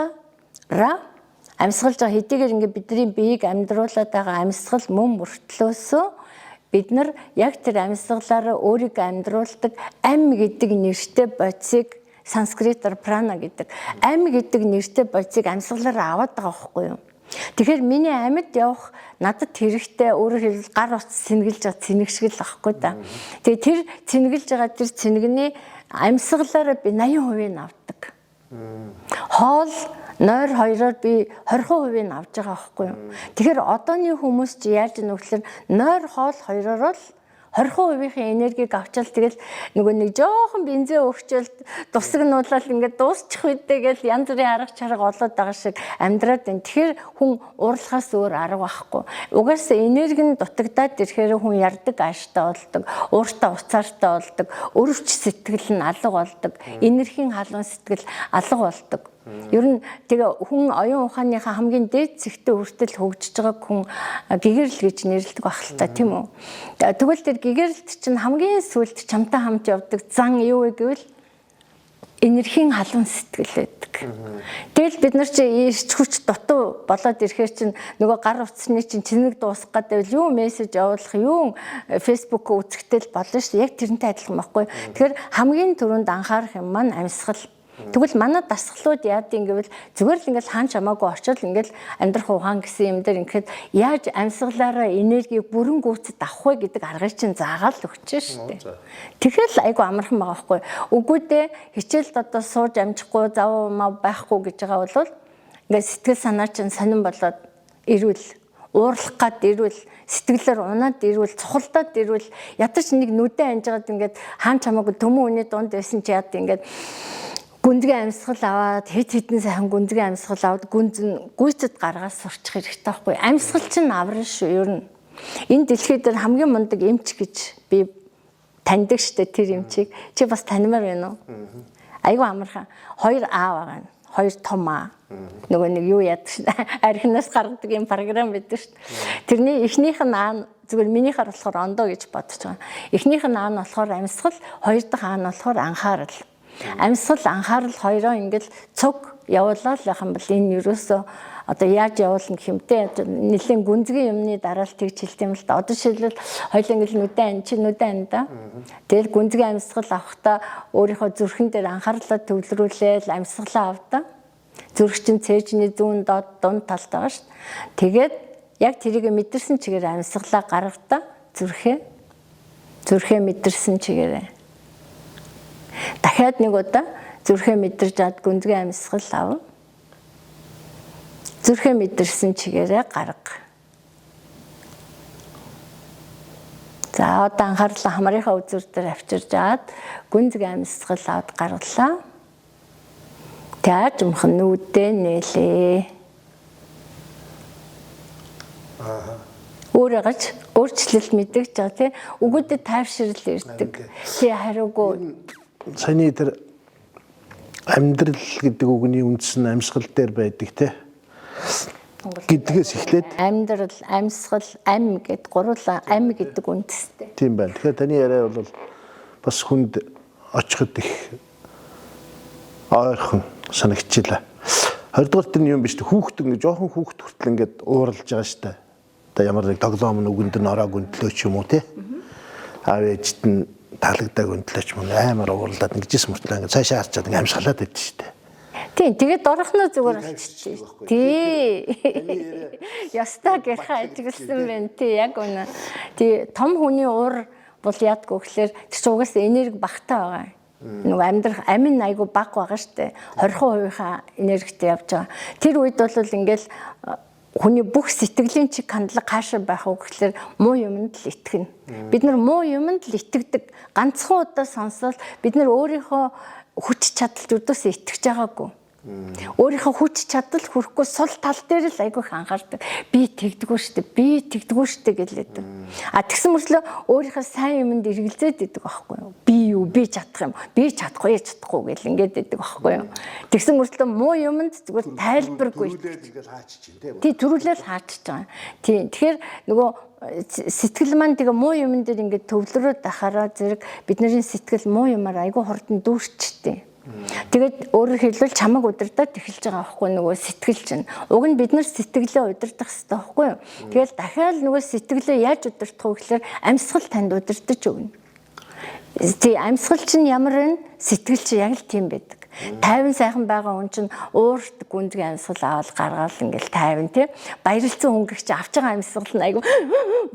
байгаа хэдийгээр ингэ бидний биеийг амьдруулад байгаа амьсгал мөн мөртлөөсөө бид нар яг тэр амьсгалаараа өөрийгөө амьдруулдаг ам гэдэг нэртэй бодисыг санскритээр прана гэдэг ам гэдэг нэртэй бодисыг амьсгалаараа аваад байгаа байхгүй юу. Тэгэхээр миний амьд явах надад хэрэгтэй өөрөөр хэлбэл гар утас цэнгэлж байгаа цэнэг шиг л байхгүй да. Тэгээ тэр цэнгэлж байгаа тэр цэнэгний амьсгалаараа би 80% нь авдаг. Хоол нойр хоёроор би 20% авч байгаа байхгүй юу. Тэгэхээр одооний хүмүүс чи яаж нөхлөр нойр хоол хоёроор л 20%-ийн энергийг авчаал тэгэл нөгөө нэг жоохон бензин өгчөөл тусагнуулаад ингээд дуусчих үедээ гэл янз бүрийн арга чарга олоод байгаа шиг амьдраад байна. Тэгэхээр хүн уурлахаас өөр арга байхгүй. Угаасаа энерги нь дутагдаад ирэхээр хүн ярддаг ааштай болдог, ууртай уцаартай болдог, өрөвч сэтгэл нь алга болдог, энергийн халуун сэтгэл алга болдог. Ер нь тэгээ хүн оюун ухааныхаа хамгийн дээд зэгтээ хүртэл хөгжиж байгааг хүн гэгэрл гэж нэрлэдэг байх л та тийм үү. Тэгвэл тэр гэгэрлт чинь хамгийн сүүлд чамтай хамт явдаг зан юу вэ гэвэл энергийн халуун сэтгэл байдаг. Тэгэл бид нар чи ирч хүч дутуу болоод ирэхээр чинь нөгөө гар утасны чинь цэник дуусах гэдэг юу мессеж явуулах юу фэйсбүүк үзэхтэл болно шүү. Яг тэрнтэй адилхан байхгүй. Тэгэхээр хамгийн түрүүнд анхаарах юм маань амьсгал. Тэгвэл манай дасгалууд яад юм гэвэл зүгээр л ингээл хаан чамаагүй очил ингээл амьдрах ухаан гэсэн юм дээр ингээд яаж амьсгалаараа энергийг бүрэн гүйцэд авах вэ гэдэг аргыг чинь заагаал өгч шээ. Тэгэхээр л айгу амархан байгаа байхгүй. Үгүй дээ хичээлд одоо сууж амжихгүй зав маа байхгүй гэж байгаа бол ингээд сэтгэл санаа чинь сонирн болоод ирвэл уурлах гад ирвэл сэтгэлээр унаад ирвэл цухалдаад ирвэл ятарч нэг нүдэн анжгаад ингээд хаан чамаагүй төмөн үний дунд байсан чи яад ингээд гүнзгий амьсгал аваад хэдэн сайхан гүнзгий амьсгал аваад гүйцэд гаргаж сурчих хэрэгтэй байхгүй. Амьсгал чинь аврал шүү ер нь. Энэ дэлхийд дээр хамгийн мундаг эмч гэж би таньдаг штэ тэр эмчийг. Чи бас танимаар байна уу? Айгу амархан. 2 аа байгаа. 2 том аа. Нөгөө нэг юу яадаг шин архинаас гаргадаг юм програм байдаг штэ. Тэрний эхнийх нь аа зүгээр минийхаар болохоор ондоо гэж бодож байгаа. Эхнийх нь аа нь болохоор амьсгал, хоёр дахь аа нь болохоор анхаарал. Амьсгал анхаарал хоёроо ингээл цуг явуулаад л яхан бол энэ юусоо одоо яаж явуулна гэх юмтэй нэлийн гүнзгий юмны дараа л тэгж хэлдэм л да. Одоо жишээлбэл хоёул ингээл нүдэн анда. Тэгэл гүнзгий амьсгал авахдаа өөрийнхөө зүрхэн дээр анхаарлаа төвлөрүүлээл амьсгалаа авдаа. Зүрх чинь цээжний зүүн доод дунд талд байгаа шүү дээ. Тэгээд яг тэрийг мэдэрсэн чигээр амьсгалаа гаргадаа зүрхээ мэдэрсэн чигээрээ. Дахиад нэг удаа зүрхээ мэдэрж ад гүнзгий амьсгал ав. Зүрхээ мэдэрсэн чигээрээ гарга. За одоо анхаарлаа хамрынхаа үзүүр дээр авчирж ад гүнзгий амьсгал авд гаргалаа. Тэгж өмхөн нүдээ нээлээ. Өөрөөгч өөрчлөлт мэдэгч байгаа тий. Үгүйдээ тайвшрал ирдэг. Тий хариугүй саяны тэр амьдрал гэдэг үгний үндэс нь амьсгал дээр байдаг те гэдгээс эхлээд амьдрал, амьсгал, ам гэд гурлаа ам гэдэг үндэстэй. Тийм байна. Тэгэхээр таны яриа бол бас хүнд очиход их ойрхон санагдчихлаа. 20 дугаар тэр юм биш те хүүхэд ингэ жоохон хүүхэд хүртэл ингээд ууралж байгаа штэ. Одоо ямар нэг тоглоом нүгэнд нь ороог өндлөө ч юм уу те. Аав ээжт нь таалагддаг өндлөөч мөн амар уурлаад ингэжсэн мөртлөө ингэ цаашаа харчаад ингэ амьсгалаад байд шүү дээ. Тийм тэгээд дорохноо зүгээр болчихчих. Тий. Ястаа гэрхэ ажигласан байна тий яг үнэ. Тий том хүний уур бол яадгүй гэхэлэр тэр чинь угаасаа энерги багтаа байгаа. Нөгөө амьдрах амин айгу баг байгаа штэ 20%-ийнхаа энергитэй явж байгаа. Тэр үед бол ингээл хүний бүх сэтгэлийн чиг хандлага хаашаа байх вэ гэхэлэр муу юмд л итгэнэ. Бид нар муу юмд л итгэдэг. Ганцхан удаа сонсоод бид нар өөрийнхөө хүч чадалд өдөөсөө итгэж байгаагүй. Өөрийнхөө хүч чадал хүрэхгүй сул тал дээр л айгүйх анхаардаг. Би тэгдэггүй штэ гэлээдэг. А тэгсэн мөртлөө өөрийнхөө сайн юмд эргэлзээд идэг байхгүй юу? Би чадах юм. Би чадахгүй гэл ингээд идэг байхгүй юу? Тэгсэн мөртлөө муу юмд зүгээр тайлбаргүй. Тий төрүүлэл хаачиж байгаа. Тий тэгэхээр нөгөө сэтгэл маань тэгээ муу юмн дээр ингээд төвлөрөөд ахаараа зэрэг бидний сэтгэл муу юмар айгүй хурдан дүүрчтэй. Тэгээд өөрөөр хэлбэл чамаг удирдах эхэлж байгаа байхгүй нөгөө сэтгэл чинь. Уг нь бид нар сэтгэлээ удирдах хэрэгтэй байхгүй юу? Тэгэл дахиад нөгөө сэтгэлээ яаж удирдах вэ гэхээр амьсгал танд удирдах өгнө. Тий амьсгал чинь ямар вэ? Сэтгэл чинь яг л тийм байдаг. 50 сайхан байгаа хүн чинь уурт гүндгийн амьсгал аваад гаргаал ингээл 50 тий. Баярлцсан хөнгөх чи авч байгаа амьсгал нь айгу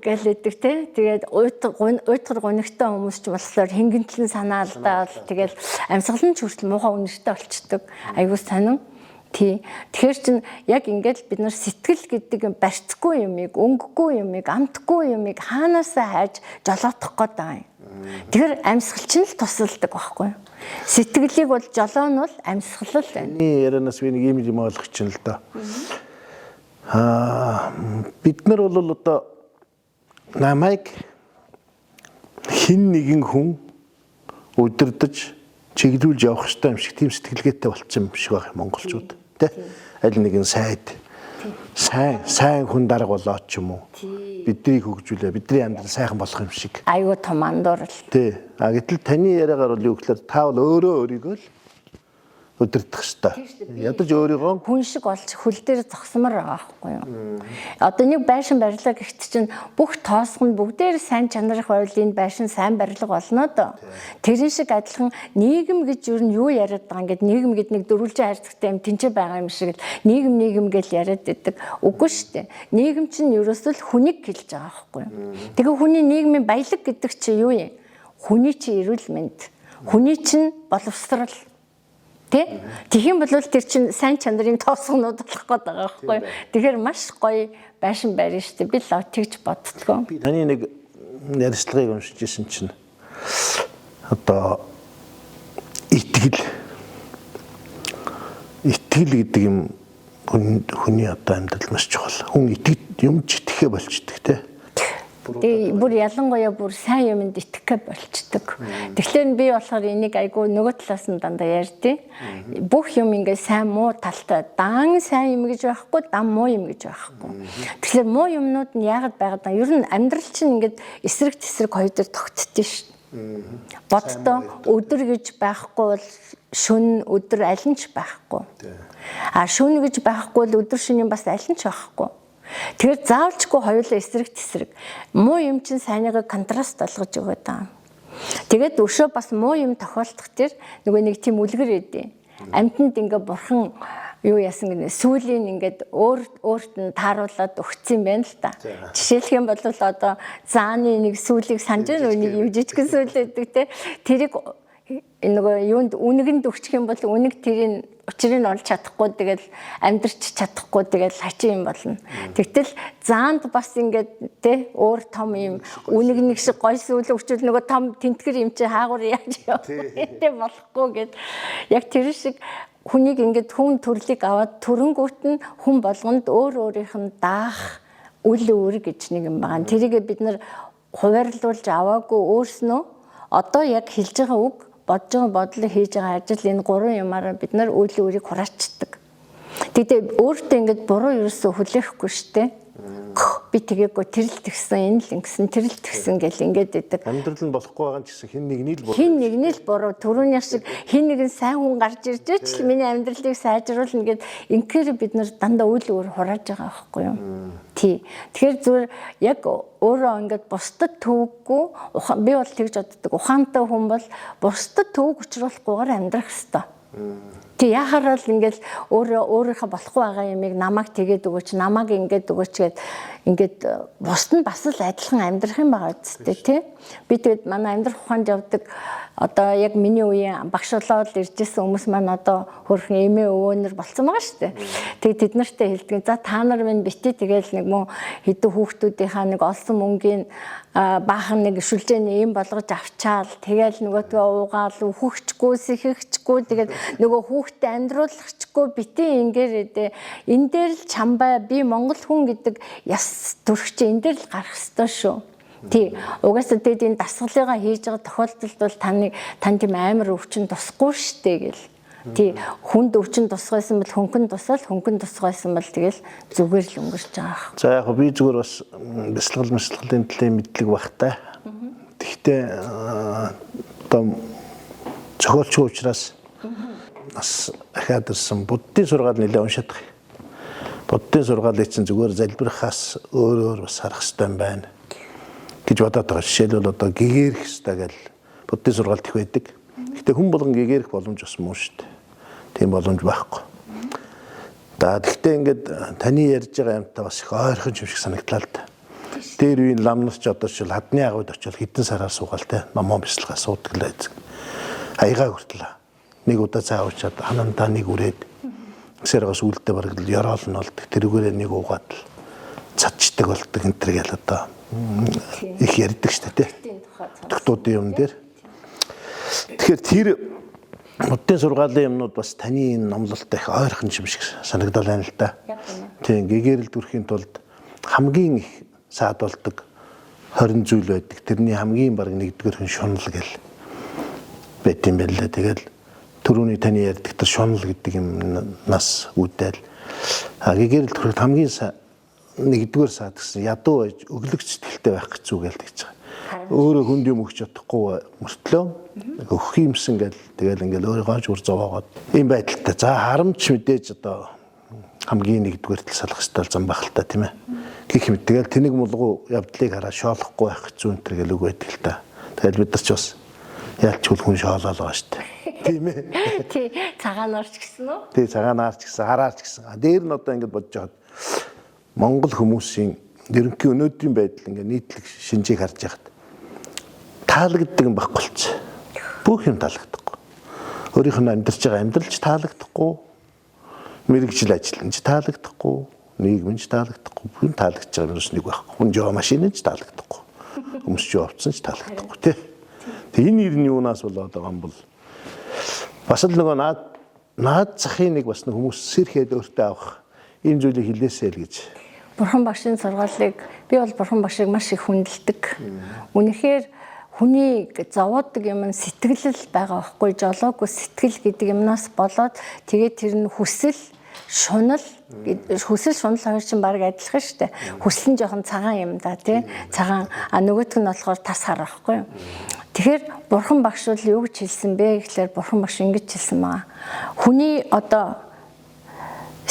гэлээдэг тий. Тэгээд уйтгар гонигтой хүмүүс ч болохоор хингэнтлэн санаалдаа тэгэл амьсгал нь ч хүртэл муухай үнэртэй болчдөг. Айгу сонин. Тий. Тэгэхээр чин яг ингээд бид нар сэтгэл гэдэг барьцгүй юмыг, өнгөгүй юмыг, амтгүй юмыг хаанаасаа хайж жолоодох гээд байгаа юм. Тэгэхээр амьсгал чинь л тусалдаг байхгүй юу? Сэтгэлийг бол жолоо нь бол амьсгал л байна. Ярианаас би нэг юм ойлгох чинь л да. Бид нар бол одоо намайг хин нэгэн хүн удирдах чиглүүлж явах хэрэгтэй юм шиг тийм сэтгэлгээтэй болчихсон юм шиг байна монголчууд. Аль нэгэн сайн хүн дарга болоод ч юм уу биднийг хөгжүүлээ бидний амьдрал сайхан болох юм шиг айгуу том андуурал тий гэтэл таны яриагаар бол юу гэхээр та бол өөрийгөө л өдөрдөх хэвээр ядаж өөрийгөө хүн шиг болж хөл дээр зогсомор байгаа байхгүй юу. Одоо нэг байшин барилга гэхт чинь бүх тоосгонд бүгдээр сайн чанарах байвал энэ байшин сайн барилга болно доо. Тэрэн шиг адилхан нийгэм гэж юу нь юу яриад байгаа ингээд нийгэм гэдэг нэг дөрвөлжин хайрцагтай юм тэнцээ байгаа юм шиг л нийгэм гэж яриад байдаг. Үгүй шүү дээ. Нийгэм чинь ерөөсөө л хүнийг хэлж байгаа байхгүй юу. Тэгээ хүний нийгмийн баялаг гэдэг чинь юу юм? Хүний чинь эрүүл мэнд. Хүний чинь боловсрал. Тэгхийн бол тэр чинь сайн чанарын тоосгонууд болох гээд байгаа байхгүй юу. Тэгэхээр маш гоё байшин барина шүү дээ. Би л тэгж боддгоо. Таны нэг ярилцлагыг уншиж ирсэн чинь одоо итгэл гэдэг юм хүний одоо амьдрал маш чухал. Хүн юм ч итгэхэ болчдөг те. Тэгээ бүр ялангуяа бүр сайн юмд итгэхэ болчдөг. Тэгэхээр би болохоор энийг айгүй нөгөө талаас нь дандаа ярьдیں۔ Бүх юм ингээ сайн муу талтай дан сайн юм гэж байхгүй, дан муу юм гэж байхгүй. Тэгэхээр муу юмнууд нь яагаад байгаад байгаа? Ер нь амьдрал чинь ингээд эсрэг тесрэг хоёр дээр тогтдсон шүү дээ. Боддоо өдөр гэж байхгүй бол шөнө өдөр аль нь ч байхгүй. Шөнө гэж байхгүй бол өдөр шөнийн бас аль нь ч байхгүй. Тэгэхээр заавалчгүй хоёулаа эсрэг тесрэг. Муу юм чинь сайныгаа контраст болгож өгöd байгаа. Тэгээд өшөө бас муу юм тохиолдох тэр нөгөө нэг тийм үлгэр өгдөө. Амьтанд ингээ бурхан юу яасан гэнэ сүүлийн ингээд өөрт нь тааруулаад өгсөн юм байна л та. Жишээлх юм бол одоо зааны нэг сүүлийг санаж байна нэг юу жижиг сүүл өгдөг те. Тэрийг нөгөө юунд үнэгэнд өгчих юм бол үнэг тэрийн учрыг олж чадахгүй тэгэл амьдрч чадахгүй тэгэл хачин юм болно. Тэгтэл заанд бас ингээд те өөр том юм үнэг нэг шиг гой сүүл өгчүүл нөгөө том тэнтгэр юм чи хаагур яаж яа тэ болохгүй гэд яг тэр шиг хүнийг ингээд хүн төрлийг аваад төрөнгүүт нь хүн болгонд өөрийнх нь даах үл өөр гэж нэг юм байна. Тэрийг бид нар хуваарлуулж аваагүй өөрснөө одоо яг хэлж байгаа үг бодож байгаа бодлыг хийж байгаа ажил энэ гурван юмараа бид нар үйл өөрийг хураачдаг. Тэгтээ өөртөө ингэж буруу ерөөсөө хүлээхгүй штэ. Би тэгээгүй тэрл тэгсэн энэ л ингэсэн тэрл тэгсэн гэл ингэж идэг. Амьдрал нь болохгүй байгаа ч гэсэн хин нэгний л буруу түрүүний шиг хин нэгэн сайн хүн гарч ирж ч миний амьдралыг сайжруулна гэд инхээр бид нар дандаа үйл өөр хурааж байгаа байхгүй юу. Тий. Тэгэхээр зүгээр яг өөрөө ингээд бусдад төвөггүй би бол тэгж боддог. Ухаантай хүн бол бусдад төвөг учруулахгүйгээр амьдрах ёстой. Тэг яхаар л ингээл өөрийнхөө болохгүй байгаа юмыг намайг тэгээд өгөөч, намайг ингээд өгөөч гэд ингээд бусд нь бас л адилхан амьдрах юм байгаа үстэй тий. Би тэгээд манай амьдрах ухаанд явдаг одоо яг миний үеийн багш болоод иржсэн хүмүүс маань одоо хөрхөн эмээ өвөөнөр болцсон байгаа шүү дээ. Тэгээд тэд нартай хэлдэг. За та нар минь битээ тэгэл нэг мөн хэдэн хүүхдүүдийнхаа нэг олсон мөнгөний баахан нэг шүлжээний юм болгож авчаал тэгэл нөгөөдгөө уугаал үхчихгүй сэхчихгүй тэгээд нөгөө хүүхдэд амьдруулахчгүй битээ ингээрээ энэ дээр л чамбай би монгол хүн гэдэг яс төрөгч энэ дээр л гарах ёстой шүү. Тий. Угаасаа тэгээд энэ дасгалыгаа хийж байгаа тохиолдолд бол тань тийм амар өвчин тусахгүй штэ гэл. Тий. Хүнд өвчин тусгайсан бол хөнгөн тусаал, хөнгөн тусгайсан бол тэгэл зүгээр л өнгөрч байгаа. За яг би зүгээр бас бясалгалын төлөө мэдлэг багтай. Тэгтээ одоо зохиолч учраас бас ахаад ирсэн буддийн сургаал нэлээд уншаад байгаа. Буддийн сургаалыг чинь зүгээр залбирахаас өөр бас харах хэрэгтэй юм байна гэж бодоод байгаа. Жишээлбэл одоо гэгэрх хэрэгтэй гэж буддийн сургаалт их байдаг. Гэтэ хүн болгон гэгэрх боломж бас муу шүү дээ. Тийм боломж байхгүй. Гэхдээ ингээд таны ярьж байгаа юмтай бас их ойрхон юм шиг санагдлаа л да. Дээр үеийн ламнас ч одоо ч хадны агууд очил хэдэн сараар суугаал те номоо бясалгаа суудаг л байц. Аягаа хүртэл нэг удаа заавчаад ханандаа нэг үрээд сэргээс үлдээ бараг л ёроол нь болдог. Тэрүүгээрээ нэг уугаад л цадчдаг болдог энэ төр гэл одоо их ярьдаг шүү дээ те. Тогтуудын юм дээр. Тэгэхээр тэр модын сургаалын юмнууд бас таны энэ номлолтой их ойрхон юм шиг санагдал байна л да. Тийм гэгэрэл дүрхийн тулд хамгийн их саадуулдаг 20 зүйл байдаг. Тэрний хамгийн баг нэгдүгээр хүн шунал гэл байт юм байна лээ. Тэгэл түрүүний таны ярьдаг тэр шунал гэдэг юм нас үүдэл гэгэрэл дүрхийд хамгийн нэгдүгээр саад гэсэн ядуу байж өглөгч сэтгэлтэй байх гэж зүгэл гэж байгаа. Өөрөө хүнд юм өгч чадахгүй мөртлөө өгөх юмсан гэл тэгэл ингээл өөрийгөө ч үр зовоогоод ийм байдалтай. За харамч мэдээж одоо хамгийн нэгдүгээр тал салах ёстой зам байх л та тийм ээ. Гэх мэт тэгэл тэнэг мулгуу явдлыг хараа шоолохгүй байх гэж зүүн төр гэл үг байдаг л та. Тэгэл бид нар ч бас яалч хөл хүн шоолоо байгаа шүү дээ. Тийм ээ. Тий цагаанаарч гэсэн үү? Тий цагаанаарч гэсэн хараарч гэсэн. Дээр нь одоо ингээд бодож байгаад Монгол хүмүүсийн ерөнхий өнөөдрийн байдал ингээд нийтлэг шинжийг харж байхад таалагддаг юм байхгүй болчих. Бүх юм таалагдахгүй. Өөрийнх нь амьдарч байгаа амьдралч таалагдахгүй. Мэргэжил ажилланч таалагдахгүй. Нийгэмч таалагдахгүй. Бүх юм таалагдж байгаа юм нэг байхгүй. Хүн жоо машинч таалагдахгүй. Өмсч явцсан ч таалагдахгүй тий. Тэг энэ ирний юунаас болоод байгаа юм бол бас л нөгөө наад захын нэг бас нэг хүмүүс сэрхэд өөртөө авах ийм зүйлийг хэлээсэй л гэж. Бурхан багшийн сургаалыг би бол бурхан багшийг маш их хүндэлдэг. Үнэхээр хүнийг зовоодаг юм нь сэтгэл байгаа байхгүй жолоогүй сэтгэл гэдэг юмнаас болоод тэгээд тэр нь хүсэл шунал хоёр чинь баг адилхан шүү дээ. Хүсэл нь жоохон цагаан юм да тий. Цагаан нөгөөх нь болохоор тас хар байхгүй юу. Тэгэхээр бурхан багш бол юу гэж хэлсэн бэ гэхлээр бурхан багш ингэж хэлсэн байгаа. Хүний одоо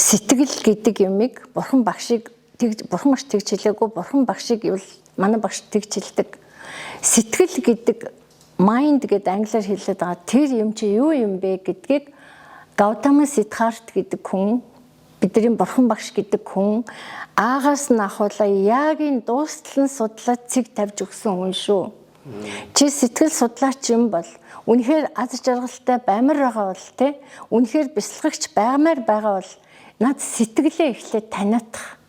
сэтгэл гэдэг юмыг бурхан багш тэгж хэлээгүй бурхан багшийг бол манай багш тэгж хэлдэг. Сэтгэл гэдэг mind гэдэг англиар хэлээд байгаа. Тэр юм чи юу юм бэ гэдгийг Гаутама Сиддхарт гэдэг хүн бидний бурхан багш гэдэг хүн аагаас нь ахуулаа яг энэ дуустал нь судлаад цэг тавьж өгсөн хүн шүү. Чи сэтгэл судлаач юм бол үнэхээр аз жаргалтай баймар байгаа бол те үнэхээр бясалгагч баймар байгаа бол над сэтгэлээ эхлээд таниадах.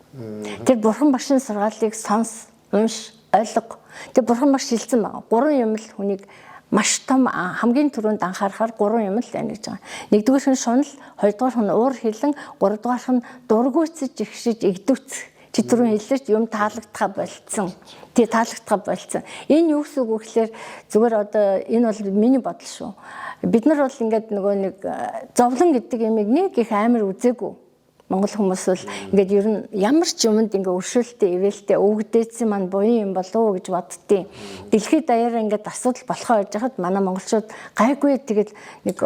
Тэр бурхан багшийн сургаалыг сонс, унш, ойлго. Тэр бурхан багш хэлсэн байна. 3 юм л хүнийг маш том хамгийн түрүүнд анхаарахаар 3 юм л байна гэж байгаа. Нэгдүгээр нь шунал, хоёрдугаар нь уур хилэн, гуравдугаар нь дургүйцэж ихшиж игдүүцэх. Чи түрүүн хэллээч юм таалагдхаа болцсон. Тий таалагдхаа болцсон. Энэ юу гэсэн үг вэ гэхээр зүгээр одоо энэ бол миний бодол шүү. Бид нар бол ингээд нөгөө нэг зовлон гэдэг ямиг нэг их амар үзээгүй. Монгол хүмүүс бол ингээд ер нь ямар ч юмд ингээд өршөөлтөй ивэлтэй өвгдээсэн маань буян юм болов уу гэж боддتي. Дэлхийд даяараа ингээд асуудал болохоо байж хаад манай монголчууд гайгүй тэгэл нэг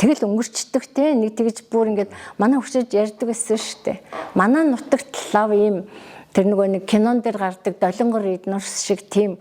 тэгэл өнгөрчдөг те нэг тэгж бүр ингээд манай хүчээр ярьдаг байсан шүү дээ. Манай нутагт лав ийм тэр нөгөө нэг кинон дээр гардаг долонгор эднорс шиг тийм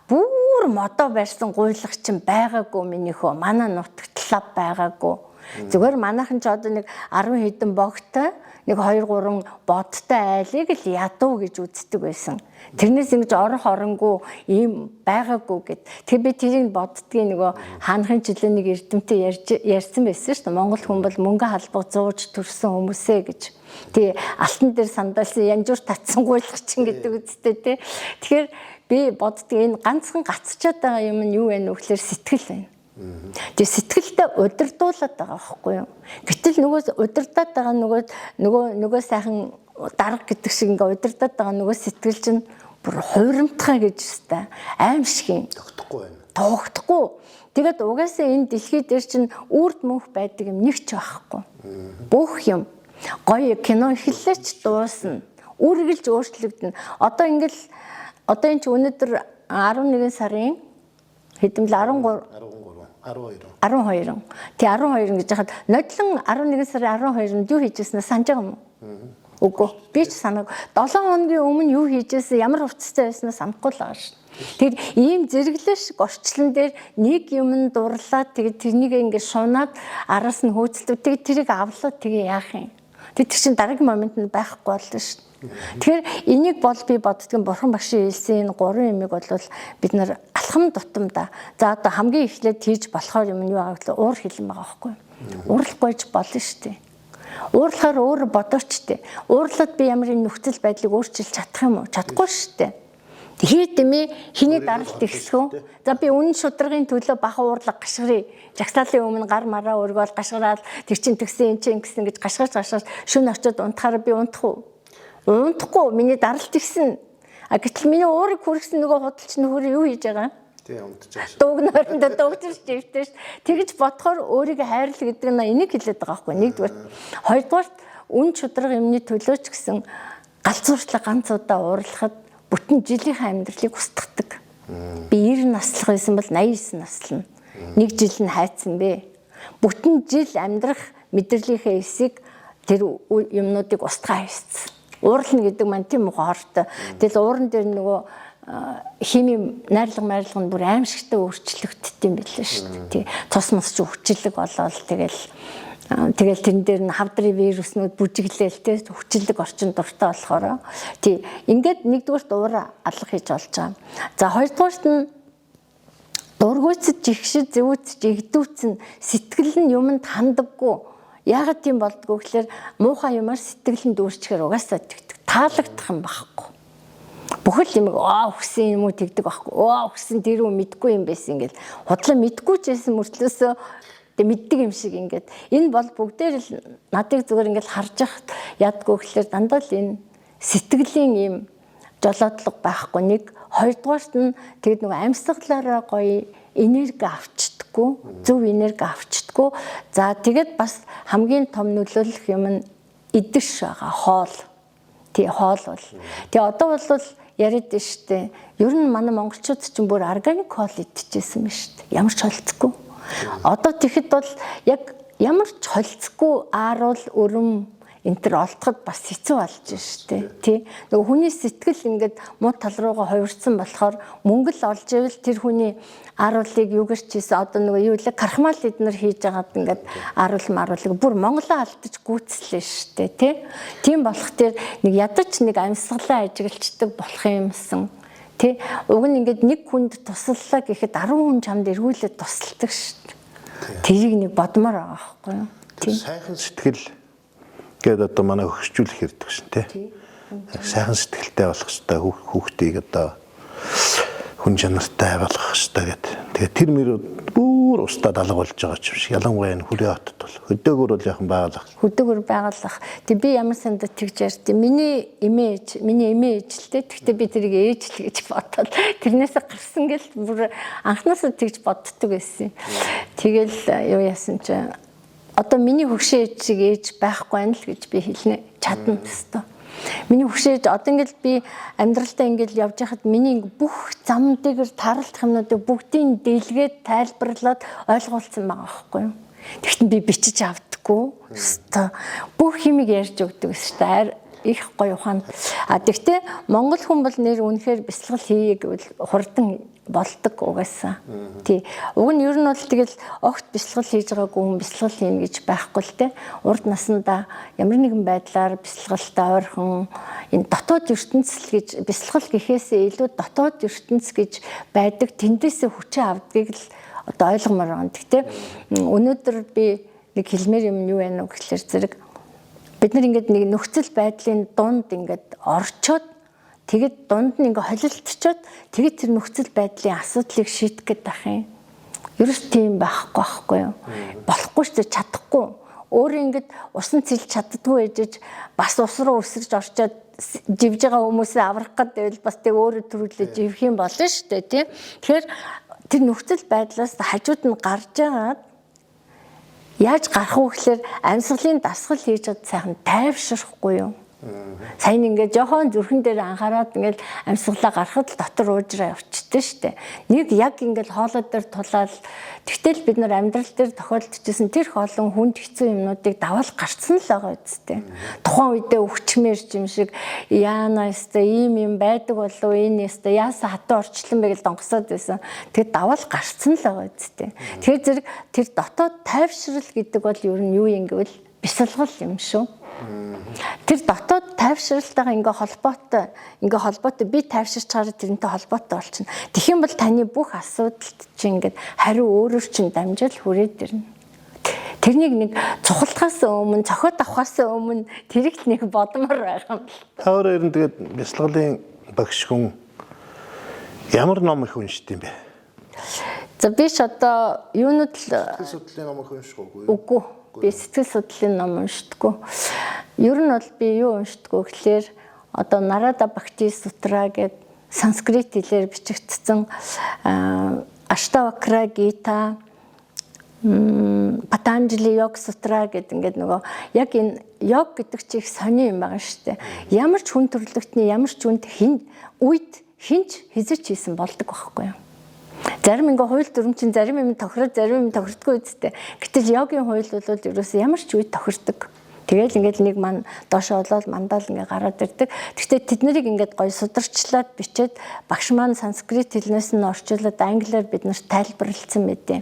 бүр модоо барьсан гуйлах чинь байгаагүй минийхөө манай нутагт лав байгаагүй. Зүгээр манайхан ч одоо нэг 10 хэдэн богтой нэг 2-3 бодтой айлыг л ядуу гэж үздэг байсан. Тэрнээс ингэж орох оронгүй ийм байгаагүй гэд. Тэг би тэрийг боддгийн нөгөө хаанхын жилийн нэг эрдэмтэй ярьсан байсан шүү дээ. Монгол хүн бол мөнгө халбаг зууж төрсэн хүмүүсээ гэж. Тэг алтан дээр сандалсан янжуур татсан гуйлах чинь гэдэг үстэй тий. Тэгэхээр би боддгийн энэ ганцхан гацчаад байгаа юм нь юу вэ нөхлөр сэтгэл байна. Тэг сэтгэлдээ удирдуулаад байгаа байхгүй юу. Гэтэл нөгөө удирдаад байгаа нөгөө сайхан дарга гэдэг шиг ингээ удирдаад байгаа нөгөө сэтгэл чинь бүр хувирамтхай гэж өстэй аимшиг юм. Тогтохгүй байна. Тогтохгүй. Тэгээд угаасаа энэ дэлхий дээр чинь үрд мөнх байдаг юм нэг ч байхгүй. Бүх юм гоё кино эхэллээч дуусна. Үргэлж өөрчлөгдөнө. Одоо ингээл энэ ч өнөөдөр 11 сарын хэдэн 12. Тэг 12 гэж хахад нодлон 11 сарын 12-нд юу хийжсэнээ санаж байгаа юм уу? Үгүй. Би ч санааг 7 хоногийн өмнө юу хийжсэн, ямар хувцастай байснаа санахгүй л байгаа шүү. Тэр ийм зэрэглэл шиг орчлон дээр нэг юм дурлаад тэгээд тэрнийг ингээд шунаад араас нь хөөцөлдөв. Тэгээд тэрийг авлаад тэгээ яах юм? Тэр чинь дараагийн моментод байхгүй болно шүү дээ. Тэгэхээр энийг бол би боддгийн бурхан багшийн хэлсэн энэ 3 юмыг бол бид нар алхам тутамдаа за одоо хамгийн эхлээд хийж болохоор юм нь юу аа гэвэл уур хилэн байгаа байхгүй. Уурлахгүйж болно шүү дээ. Уурлахаар өөрөө бодооч дээ. Уурлаад би ямар нэг нөхцөл байдлыг өөрчилж чадах юм уу? Чадахгүй шүү дээ. Хий дэмий хиний даралт ихсгөө. За би үнэн шударгын төлөө баха уурлаг гашгирээ. Жагсаалын өмнө гар мараа өргөөл гашгираад тэр чин тгсэн энэ чин гэсэн гэж гашгирч шөнө очиод унтахаар би унтах уу? Унтахгүй миний даралт ихсэн. А гэтэл миний уурыг хүргэсэн нөгөө худалч нөхөр юу хийж байгаа? Тий унтаж. Дугнаарында дугтэрч дэвтэрч тэгж бодохоор өөрийгөө хайрлах гэдэг нь энийг хэлээд байгаа байхгүй. Нэгдүгээр. Хоёрдугаарт үн чудраг юмны төлөөч гэсэн галзуурчлаг ганц удаа уурлахад бүтэн жилийнхээ амьдралыг устгадаг. Би 90 наслах байсан бол 89 наслна. Нэг жил нь хайцсан бэ. Бүтэн жил амьдрах мэдрэлийнхээ эсийг тэр юмнуудыг устгаа хийсэн. Уурлна гэдэг маань тийм ухаартай. Тэгэл ууран дээр нөгөө хими найрлага нь бүр аимшигтай өөрчлөгддөг юм билээ шүү дээ. Тий. Тус мосч хүчлэг болоод тэгэл тэрэн дээр нь хавдрын вируснууд бүжиглээл те хүчлэг орчин дуртай болохоор тий ингээд нэгдүгээрт уура алга хийж болж байгаа. За хоёрдугаарт нь дургуйцж жигшид зэвүүцж игдүүцэн сэтгэл нь юмд хандаггүй. Яагаад тийм болдгоо гэхээр муухай юмар сэтгэл нь дүүрчгээр угаасаа тэгдэг. Таалагдах юм байхгүй. Бүхэл юм өгсөн юм уу тэгдэг байхгүй. Өгсөн тэр үү мэдгүй юм байсан ингээл худлаа мэдгүй ч байсан мөртлөөсөө мэддэг юм шиг ингээд энэ бол бүгдээр л надыг зүгээр ингээд харж яхад ядгүй гэхэлэр дандаа л энэ сэтгэлийн юм жолоодлого байхгүй. Нэг хоёрдугаарт нь тэгэд нөгөө амьсгалаараа гоё энерги авчдаггүй, зөв энерги авчдаггүй. За тэгээд бас хамгийн том нөлөөлөх юм нь идэвш байгаа хоол. Тий хоол бол. Тэгээ одоо бол яриад штэ. Ер нь манай монголчууд ч бүр органик хоол идчихсэн юм штэ. Ямар ч холцгүй. Одоо тэгэхэд бол яг ямар ч холцгүй ааруул өрөм энэ төр олдоход бас хэцүү болж штэ тий нөгөө хүний сэтгэл ингээд муу тал руугаа хувирсан болохоор мөнгө л олж ивэл тэр хүний ааруулыг юу гэрч хийсэн одоо нөгөө юу лээ кархмал эднэр хийж агаад ингээд ааруул маруулыг бүр монголоо алдаж гүйцлээ штэ тий тийм болох тэр нэг ядаж нэг амьсгалаа ажиглцдаг болох юмсан тий уг нь ингээд нэг хүнд туслалаа гэхэд 10 хүн чамд эргүүлээд тусалдаг штэ тэрийг нэг бодмоор байгаа байхгүй юу тий сайхан сэтгэл гэдэг одоо манай хөгжүүлэх хэрэгтэй шин тий. Сайхан сэтгэлтэй болох хэрэгтэй хүүхдийг одоо хүн чанартай болгох хэрэгтэй гэдэг. Тэгээ тэр мөрөд бүр устдад алга болж байгаа ч юм шиг. Ялангуяа энэ хүрээ хотод бол хөдөөгөр бол яхан байгалах. Хөдөөгөр байгалах. Тэг би ямар санд тэгж ярьд. Миний эмээж л дээ. Тэгтээ би тэрийг ээж л гэж бодоод тэрнээс гарсан гэл бүр анхнаасаа тэгж боддог байсан. Тэгэл юу яасан чи одоо миний хөгшин ээж шиг ээж байхгүй байна л гэж би хэлнэ чадна төстөө. Миний хөгшин ээж одоо ингээл би амьдралдаа ингээл явж байхад миний бүх зам дээр таралдах юмнуудыг бүгдийг дэлгээд тайлбарлаад ойлгуулсан байгаа байхгүй юу. Тэгтэн би бичиж авдаггүй. Төстөө бүх юмыг ярьж өгдөг өстэй их гоё ухаан. А тэгтээ монгол хүн бол нэр үнэхээр бясалгал хийе гэвэл хурдан болдог угаасаа. Тий. Уг нь ер нь бол тэгэл огт бясалгал хийж байгаагүй хүн бясалгал хийн гэж байхгүй л те. Урд наснда ямар нэгэн байдлаар бясалгалтай ойрхон энэ дотоод ертөнцөл гэж бясалгал гэхээсээ илүү дотоод ертөнц гэж байдаг тэндээсээ хүчээ авдгийг л одоо ойлгомоор байгаа. Гэхдээ өнөөдөр би нэг хэлмээр юм юу байна уу гэхэлэр зэрэг бид нар ингээд нэг нөхцөл байдлын дунд ингээд орчоод тэгэд дунд нь ингээ холилдчиход тэгэд тэр нөхцөл байдлын асуудлыг шийдэх гээд байх юм. Ерөөс тийм байхгүй юу? Болохгүй ч чадахгүй. Өөрөө ингээд усан цэлж чаддгүй ээжж бас ус руу өсөрж орчоод живж байгаа хүмүүсээ аврах гэдэг бас тэг өөрөө төрүүлээ живх юм болно шүү дээ тий. Тэгэхээр тэр нөхцөл байдлаас хажууд нь гарч агаад яаж гарах вэ гэхээр амьсгалын дасгал хийж чад сайхан тайвширахгүй юу? Сайн ингээд жоохон зүрхэн дээр анхаарад ингээд амьсгалаа гарахад л дотор уужраа явчихдаг шүү дээ. Нэг яг ингээд хоолой дээр тулаад тэгтэл бид нар амьдрал дээр тохиолдчихсэн тэр олон хүнд хэцүү юмнуудыг даваал гарцсан л байгаа үстэй. Тухайн үедээ өвчмээрч юм шиг яана өстэй ийм юм байдаг болов энэ өстэй яасан хатан орчлон бэ гэж донгосоод байсан. Тэгээд даваал гарцсан л байгаа үстэй. Тэгэхээр зэрэг тэр дотоод тайвшрал гэдэг бол ер нь юу юм гэвэл бясалгал юм шүү. Тэр дотоод тайвшралтайгаа ингээ холбоотой би тайвширч чараад тэрнтэй холбоотой болчихно. Тэгэх юм бол таны бүх асуудалд чинь ингээ хариу өөрөөр чинь дамжаал хүрээд ирнэ. Тэрнийг нэг цухалдахаас өмнө, цохиод авахаас өмнө тэрийг л нэг бодмоор байгаа юм л. Та өөрөө тэгээд бясалгалын багш хүн ямар ном их уншд юм бэ? За биш одоо юунууд л судлалын ном их уншихгүй юу? Үгүй. Би сэтгэл судлалын ном уншдаггүй. Ер нь бол би юу уншдаггүй гэхлээр одоо Нарада Бхакти Сутра гэдэг санскрит хэлээр бичигдсэн Аштавакра Гита, Патанджали Йог Сутра гэдэг ингээд нөгөө яг энэ йог гэдэг чинь их сони юм байгаа шүү дээ. Ямар ч хүн төрлөختний ямар ч хүнд үед хинч хизэж хийсэн болдог байхгүй юу? Зарим ингээ хууль дүрм чинь зарим юм тохироод зарим юм тохирдгүй үсттэй. Гэтэл йогийн хууль бол ерөөсөө ямар ч үед тохирдог. Тэгэл ингээд нэг мань доошоо олоод мандаал ингээ гараад ирдэг. Гэхдээ тэд нарыг ингээд гоё сударчлаад бичээд багш маань санскрит хэлнээс нь орчуулад англиар биднэрт тайлбарлалцсан мэдээ.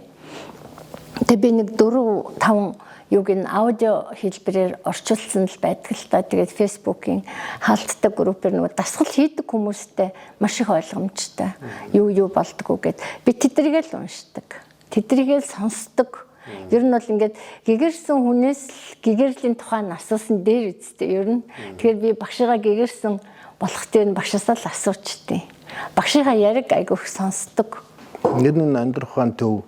Тэгээ би нэг 4-5 юуг н аудио хэлбэрээр орчуулсан л байдаг л та. Тэгээд фэйсбүүкийн хаалттай группээр нөгөө дасгал хийдэг хүмүүстэй маш их ойлгомжтой. Юу болдгоо гэд би тэдрийг л уншдаг. Тэдрийг л сонсдог. Ер нь бол ингээд гэгэрсэн хүнээс гэгэрлийн тухай нь асуусан дээр үсттэй ер нь. Тэгэхээр би багшигаа гэгэрсэн болох дээр нь багшаасаа л асуучдیں۔ Багшигаа яриг айгүйх сонсдог. Ер нь амьдрах ухаан төв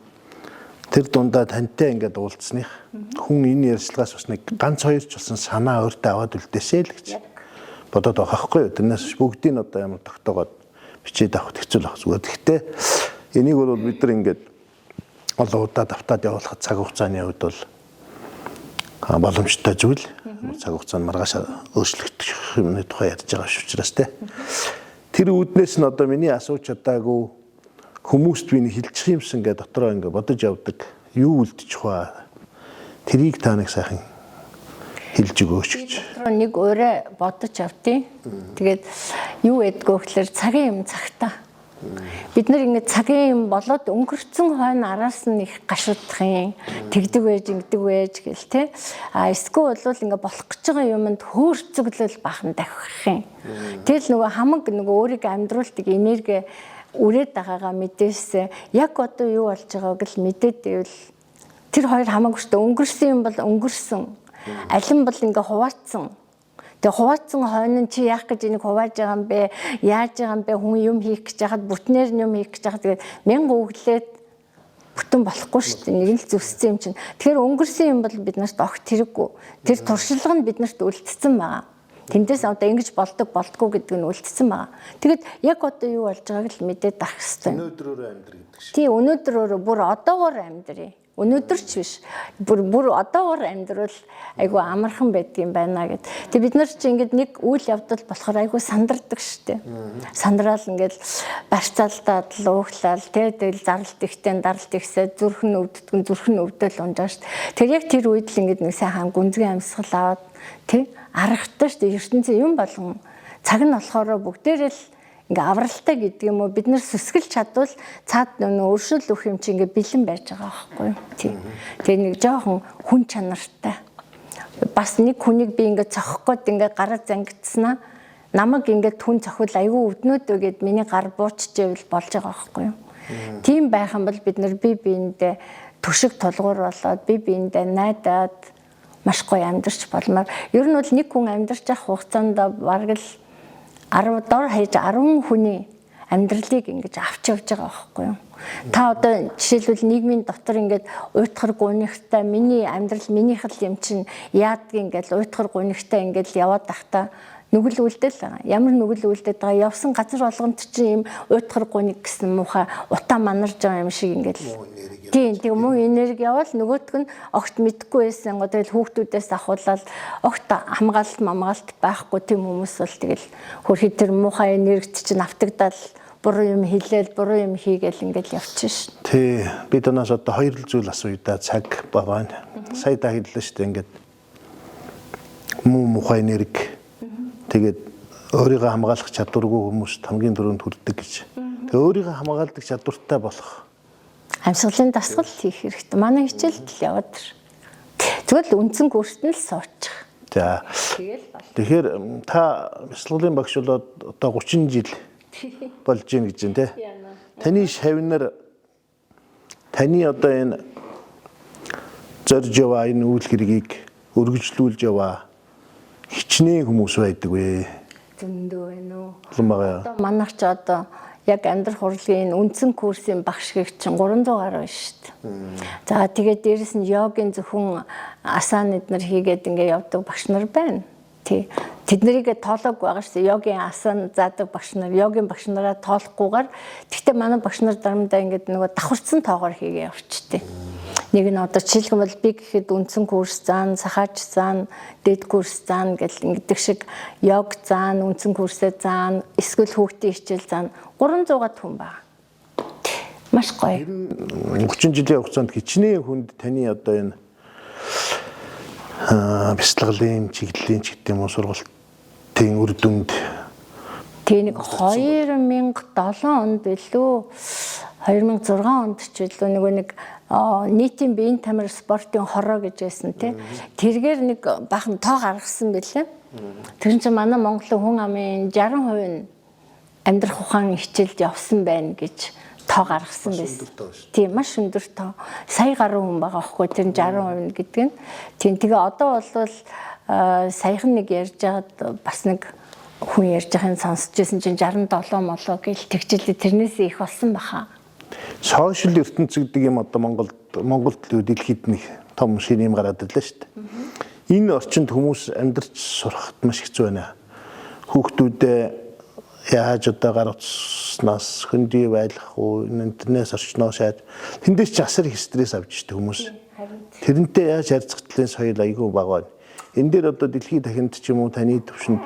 тэр дундаа тантай ингээд уулзсных хүн энэ ярьцлагаас бас нэг ганц хоёр ч болсон санаа өөртөө аваад үлдээсэй л гэж бодоод байгаа байхгүй юу. Тэрнээс бүгдийг одоо ямар тогтоогоод бичээд авах хэцүү л ах зүгээр. Гэхдээ энийг бол бид нар ингээд олон удаа давтаад явуулах цаг хугацааны хувьд бол боломжтой зүйл. Цаг хугацаанд маргааш өөрчлөгдөх юмны тухай ярьж байгаа учраас тэр үүднээс нь одоо миний асууж чадаагүй хүмүүст би нэг хилчих юмсан гэдэг дотроо ингээ бодож явдаг. Юу үлдчих вэ? Тэрийг та нэг сайхан хэлж өгөөч гэж. Дотроо нэг өөрөө бодож авдیں۔ Тэгээд юу гэдгөө гэхээр цагийн юм цагтаа. Бид нар ингээ цагийн юм болоод өнгөрцөн хойно араас нь их гашуудах юм. Тэгдэг байж гэл те. Эсвэл бол ингээ болох гэж байгаа юмд хөөрцөглөл бахан дахих юм. Тэгэл нөгөө хамаг нөгөө өөрийгөө амьдруулдаг энерги үрээд байгаагаа мэдээсээ яг одоо юу болж байгааг л мэдээд байвал тэр хоёр хамаагүй шүү дээ. Өнгөрсөн юм бол өнгөрсөн. Алин бол ингээ хуваацсан. Тэгээ хуваацсан хойно чи яах гэж энийг хувааж байгаа юм бэ? Яаж байгаа юм бэ? Хүн юм хийх гэж яхад бүтнээр нь юм хийх гэж яхад тэгээд мянга өглөөд бүтэн болохгүй шүү дээ. Нэг л зүссэн юм чинь. Тэгэхээр өнгөрсөн юм бол биднэрт огт хэрэггүй. Тэр туршилга нь биднэрт үлдсэн байгаа. Тэндээс одоо ингэж болдгоо гэдэг нь үлдсэн байгаа. Тэгэд яг одоо юу болж байгааг л мэдээд авах хэрэгтэй. Өнөөдрөөрөө амьдр гэдэг шиг. Тий, өнөөдрөөрөө бүр одоогоор амьдрий. Өнөөдөр ч биш. Бүр одоогоор амьдрал айгу амархан байдгийм байна гэд. Тэг бид нар чи ингээд нэг үйл явдал болохоор айгу сандардаг штэ. Сандраал ингээд барьцаалдаад лууглал тэгэл зарлт ихтэй даралт ихсээ зүрхэн өвдөл унжаа штэ. Тэр яг тэр үед л ингээд нэг сайхан гүнзгий амьсгал аваад тий аргатай штэ ертөнцийн юм болгон цаг нь болохоор бүгдээрээ л ингээ авралтай гэдэг юм уу бид нар сүсгэлж чадвал цаад нөө өршөөл өгөх юм чи ингээ бэлэн байж байгаа байхгүй юу тий. Тэгээ нэг жоохон хүн чанартай бас нэг хүнийг би ингээ цохих гээд ингээ гараа зангидснаа намайг ингээ түн цохил аягүй өвднөдөө гэд миний гар бууччихвэл болж байгаа байхгүй юу. Тийм байх юм бол бид нар бие биендээ төшиг тулгуур болоод бие биендээ найдаад маш гоё амьдарч болмоор ер нь бол нэг хүн амьдарч явах хугацаанд бараг л 10 дор хаяж 10 хүний амьдралыг ингэж авч явж байгаа байхгүй юу. Та одоо жишээлбэл нийгмийн дотор ингээд уйтгар гунигтай миний амьдрал минийх л юм чинь яадг ингээд уйтгар гунигтай ингээд яваад тахта нүгэл үлдэл ямар нүгэл үлдээд байгаа явсан газар болгонд чинь ийм уйтгаргүй нэг гэсэн муухай утаа манарж байгаа юм шиг ингээл тийм муу энерги явал нөгөөтг нь огт мэдхгүй байсан гоо тэгэл хүүхдүүдээс ахуулаад огт хамгаалалт байхгүй тийм хүмүүс бол тэгэл хөрхий тэр муухай энергит чинь автагдаад буруу юм хийлээл буруу юм хийгээл ингээл явчихна шүү. Тий бид өнөөс одоо хоёр зүйл асууя да цаг байгаа. Сая та хэллээ шүү дээ ингээд муухай энерги тэгээд өөрийгөө хамгаалах чадваргүй хүмүүст хамгийн түрүүнд хүрдэг гэж. Тэгээд өөрийгөө хамгаалдаг чадвартай болох амьсгалын дасгал хийх хэрэгтэй. Манай хичээлд л яваад зүгээр л үндсэн курст нь л суучих. За. Тэгэхээр та бяцлаглалын багш болоод одоо 30 жил болж гин гэж байна те. Таны шавнаар таны одоо энэ зорж яваа энэ үйл хэргийг өргөжлүүлж яваа хичнээн хүмүүс байдаг вэ? Зөндөө байна уу? Одоо манайх ч одоо яг амьдрах урлагийн үндсэн курсын багш гэх чинь 300 гаруй шүү дээ. За тэгээд дээрэс нь йогийн зөвхөн асана эднэр хийгээд ингээ явдаг багш нар байна. Тий. Тэд нарыг тоолоог байгаа шүү дээ. Йогийн асана заадаг багш нар, йогийн багш нараа тоолохгүйгээр гэхдээ манай багш нар дарамдаа ингээд нөгөө давхарцсан тоогоор хийгээ явчихдээ. Нэг нь одоо жишээлбэл би гэхэд үндсэн курс заана, сахаач заана, дэд курс заана гэл ингэдэг шиг йог заана, үндсэн курсээ заана, эсвэл хүүхдийн хичээл заана 300-аад хүн байна. Маш гоё. 30 жилийн хугацаанд хичнээн хүнд таны одоо энэ бяцлаглалын чиглэлийн ч гэдэг юм уу сургалтын үр дүнд тэг нэг 2007 онд билүү 2006 онд ч билүү нэг нийтийн биеийн тамир спортын хороо гэж байсан тий. Тэргээр нэг бахан тоо гаргасан байлээ. Тэр чинь манай Монголын хүн амын 60% нь амьдрах ухаан хичээлд явсан байна гэж тоо гаргасан байсан. Тийм маш өндөр тоо. Сая гаруй хүн байгаа байхгүй тэр 60% гэдэг нь. Тийм тэгээ одоо бол саяхан нэг ярьж байгаад бас нэг хүн ярьж байгааг сонсч байсан чинь 67 молоо гэл тэгжилээ тэрнээс их болсон баха. Сошиал ертөнц гэдэг юм одоо Монголд дэлхийд нэг том шин юм гараад ирлээ шүү дээ. Энэ орчинд хүмүүс амьдарч сурахад маш хэцүү байна. Хүүхдүүдээ яаж одоо гар утаснаас хөндөй байлгах уу, интернет орчноос яаж тэндээс ч асар их стресс авч штэ хүмүүс. Тэрнтэй яаж харьцагдлын соёл айгүй бага байна. Энэ дээр одоо дэлхийд дахинд ч юм уу таны төвшөнд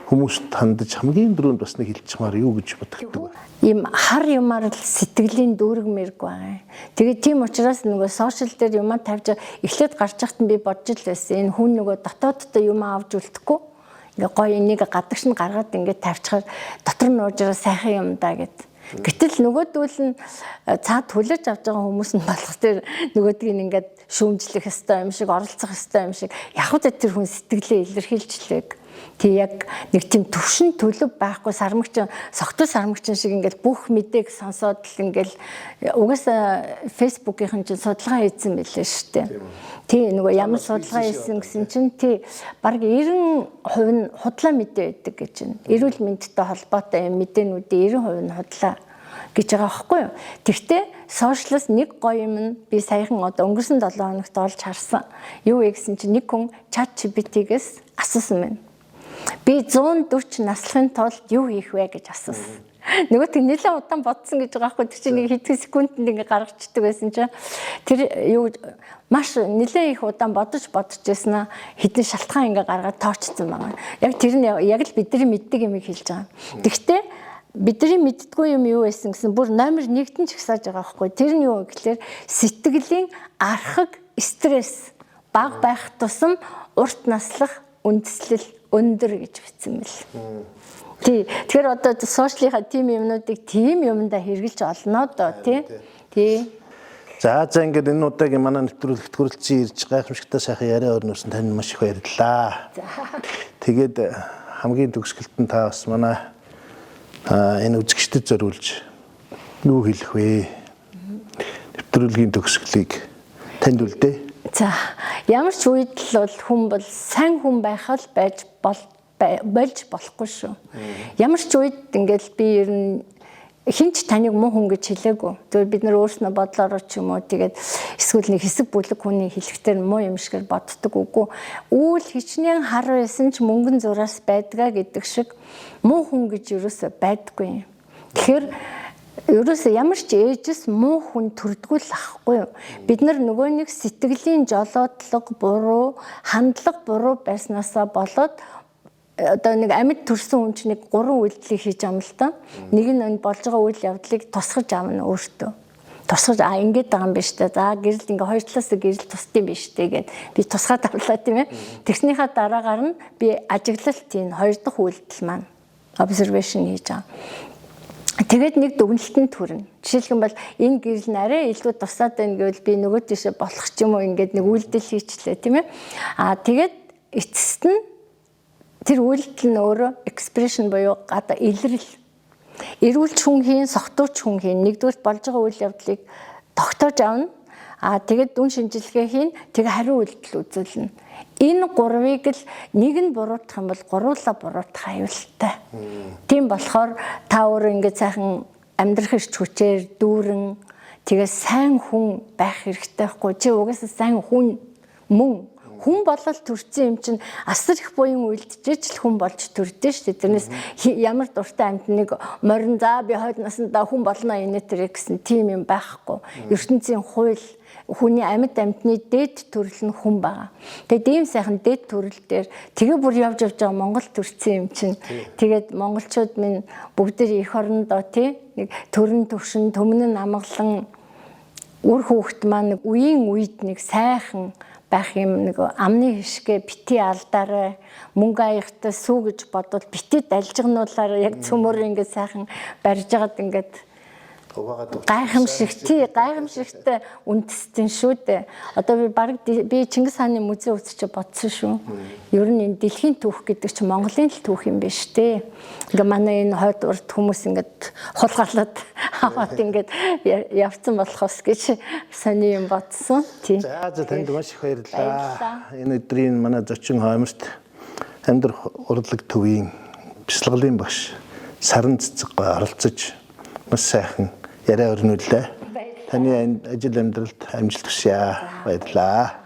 хүмүүст хандаж хамгийн дөрөнд бас нэг хэлчихмаар юу гэж боддог вэ? Ийм хар юмар л сэтгэлийн дүүргмээрг байгаа. Тэгээд тийм учраас нөгөө сошиал дээр юмаа тавьж эхлээд гарч яхад нь би бодож л байсан. Энэ хүн нөгөө дотооддоо юм авч үлдэхгүй. Ингээ гоё энийг гадагш нь гаргаад ингээ тавьчихаар дотор нь уужраа сайхан юм да гэд. Гэтэл нөгөөдөл нь цаад хүлээж авч байгаа хүмүүс нь болох тэр нөгөөдгийг ингээд шүүмжлэх ёстой юм шиг, оролцох ёстой юм шиг. Яг л тэр хүн сэтгэлээ илэрхийлжлээг. Тэг яг нэг тийм төвшин төлөв байхгүй сармагчин, согтол сармагчин шиг ингээд бүх мэдээг сонсоод л ингээд угаасаа фэйсбүүкийн чинь судалгаа хийсэн байлээ шүү дээ. Тий нөгөө ямар судалгаа хийсэн гэсэн чинь тий бараг 90% нь худлаа мэдээ байдаг гэж байна. Эрүүл мэндтэй холбоотой мэдээнүүдийн 90% нь худлаа гэж байгаа байхгүй юу. Тэгвэл сошиалс нэг гоё юм нь би саяхан одоо өнгөрсөн 7 хоногт олж харсан. Юу вэ гэсэн чинь нэг хүн ChatGPT-гээс асуусан байна. Би 140 наслахын тулд юу хийх вэ гэж асуусан. Нөгөө тэг нэлээд удаан бодсон гэж байгаа байхгүй. Тэр чинь нэг хэдхэн секундэд ингээ гаргацдаг байсан чинь тэр юу маш нэлээд их удаан бодож байснаа хэдэн шалтгаан ингээ гаргаад тоочсон байгаа. Яг тэр нь яг л бидний мэддэг юм хэлж байгаа. Тэгвэл бидний мэддгүй юм юу байсан гэсэн бүр номер 1-т нь ч ихсааж байгаа байхгүй. Тэр нь юу гэхээр сэтгэлийн архаг стресс бага байх тусам урт наслах үндслэл өндөр гэж бичсэн мэл. Тий. Тэгэхээр одоо сошиалынхаа тим юмнуудыг тим юмдаа хэрэгжилж олно доо тий. Тий. За ингээд энэ удаагийн манай нэвтрүүлэгт хүрэлцэн ирж гайхамшигтай сайхан яриа өрнөсөн танд маш их баярлалаа. Тэгээд хамгийн төгсгөлд нь та бас манай энэ үзэгчдэд зориулж юу хэлэх вэ? Нэвтрүүлгийн төгсгөлийг танд үлдээ. За ямар ч үед л бол хүн бол сайн хүн байх л болж болохгүй шүү. Ямар ч үед ингээл би ер нь хинч таныг муу хүн гэж хэлээгүй. Зөв бид нар өөрснөө бодлороо ч юм уу тэгээд эсвэл нэг хэсэг бүлэг хүний хэлэхдээ муу юм шигээр боддог үгүй. Үүл хичнээн хар байсан ч мөнгөн зураас байдгаа гэдэг шиг муу хүн гэж юусоо байдаггүй. Тэгэхээр ерөөсөө ямар ч ээжэс муу хүн төрдггүй л ахгүй юу. Бид нар нөгөө нэг сэтгэлийн жолоодлого буруу, хандлага буруу байснаасаа болоод одоо нэг амьд төрсэн хүн чинь нэг 3 үйлдэлийг хийж байгаа юм л та. Нэг нь болж байгаа үйл явдлыг тусгаж аавна өөртөө. Тусгаж ингэж байгаа юм биш үү? За гэрэл ингээ хоёр талаас гэрэл тусдсан биш үү гэд би тусгаад авлаа тийм ээ. Тэгснийхаа дараагаар нь би ажиглалтын 2 дахь үйлдэл маань observation хийж байгаа. Тэгээд нэг дүгнэлтэн төрнө. Жишээлх юм бол энэ гэрэл нь арай илүү тусаад байна гэвэл би нөгөө тийшээ болох ч юм уу ингээд нэг үйлдэл хийчлээ тийм ээ. Тэгээд эцэст нь тэр үйлдэл нь өөрөө expression буюу гадаа илрэл. Эрүүлж хүн хийн, согтууч хүн хийн. Нэгдүгээр болж байгаа үйл явдлыг тогтоож авна. Тэгээд дүн шинжилгээ хийн, тэгээ хариу үйлдэл үзүүлнэ. Энэ гурвыг л нэг нь буруутгах юм бол гуруула буруутгах аюултай. Тийм болохоор та өөрөө ингээд сайхан амьдрах эрч хүчээр дүүрэн тэгээ сайн хүн байх хэрэгтэй байхгүй. Чи угаасаа сайн хүн мөн хүн болол төрсөн юм чинь асар их буян үйлдэж л хүн болж төрдөө шүү дээ. Тэрнээс ямар дуртай амьтныг морин за би хойд насндаа хүн болно инэ тэр гэсэн тийм юм байхгүй. ертөнцийн хууль хүний амьд амьтны дээд төрөл нь хүн байгаа. Тэгээд ийм сайхан дээд төрөл дээр тэгээ бүр явж байгаа Монгол төрсэн юм чинь тэгээд монголчууд минь бүгдээр эх орондоо тий нэг төрн төвшин төмнөн амгалан үр хүүхэд маань үеийн үед нэг сайхан байх юм нэг амны хишгээ бити алдаарай мөнгө аягтай сүү гэж бодвол бити далжигнуулаарай яг цөмөр ингээд сайхан барьж агаад ингээд гайхамшигтэй үндэстэн шүү дээ. Одоо би баг би Чингис хааны музей үзчих бодсон шүү. Ер нь энэ дэлхийн түүх гэдэг чинь Монголын л түүх юм биш дээ. Ингээ манай энэ хойд урд хүмүүс ингээд хулгайлаад аваад ингээд явцсан болохоос гэж сони юм бодсон. Тийм. За танд маш их баярлалаа. Энэ өдрийн манай зочин хооморт амьдрах урлаг төвийн бяцлаглалын багш Саран Цэцэг оролцож маш сайхан яриа өрнүүллээ. Таны ажил амьдралд амжилт хүсье. Баярлалаа.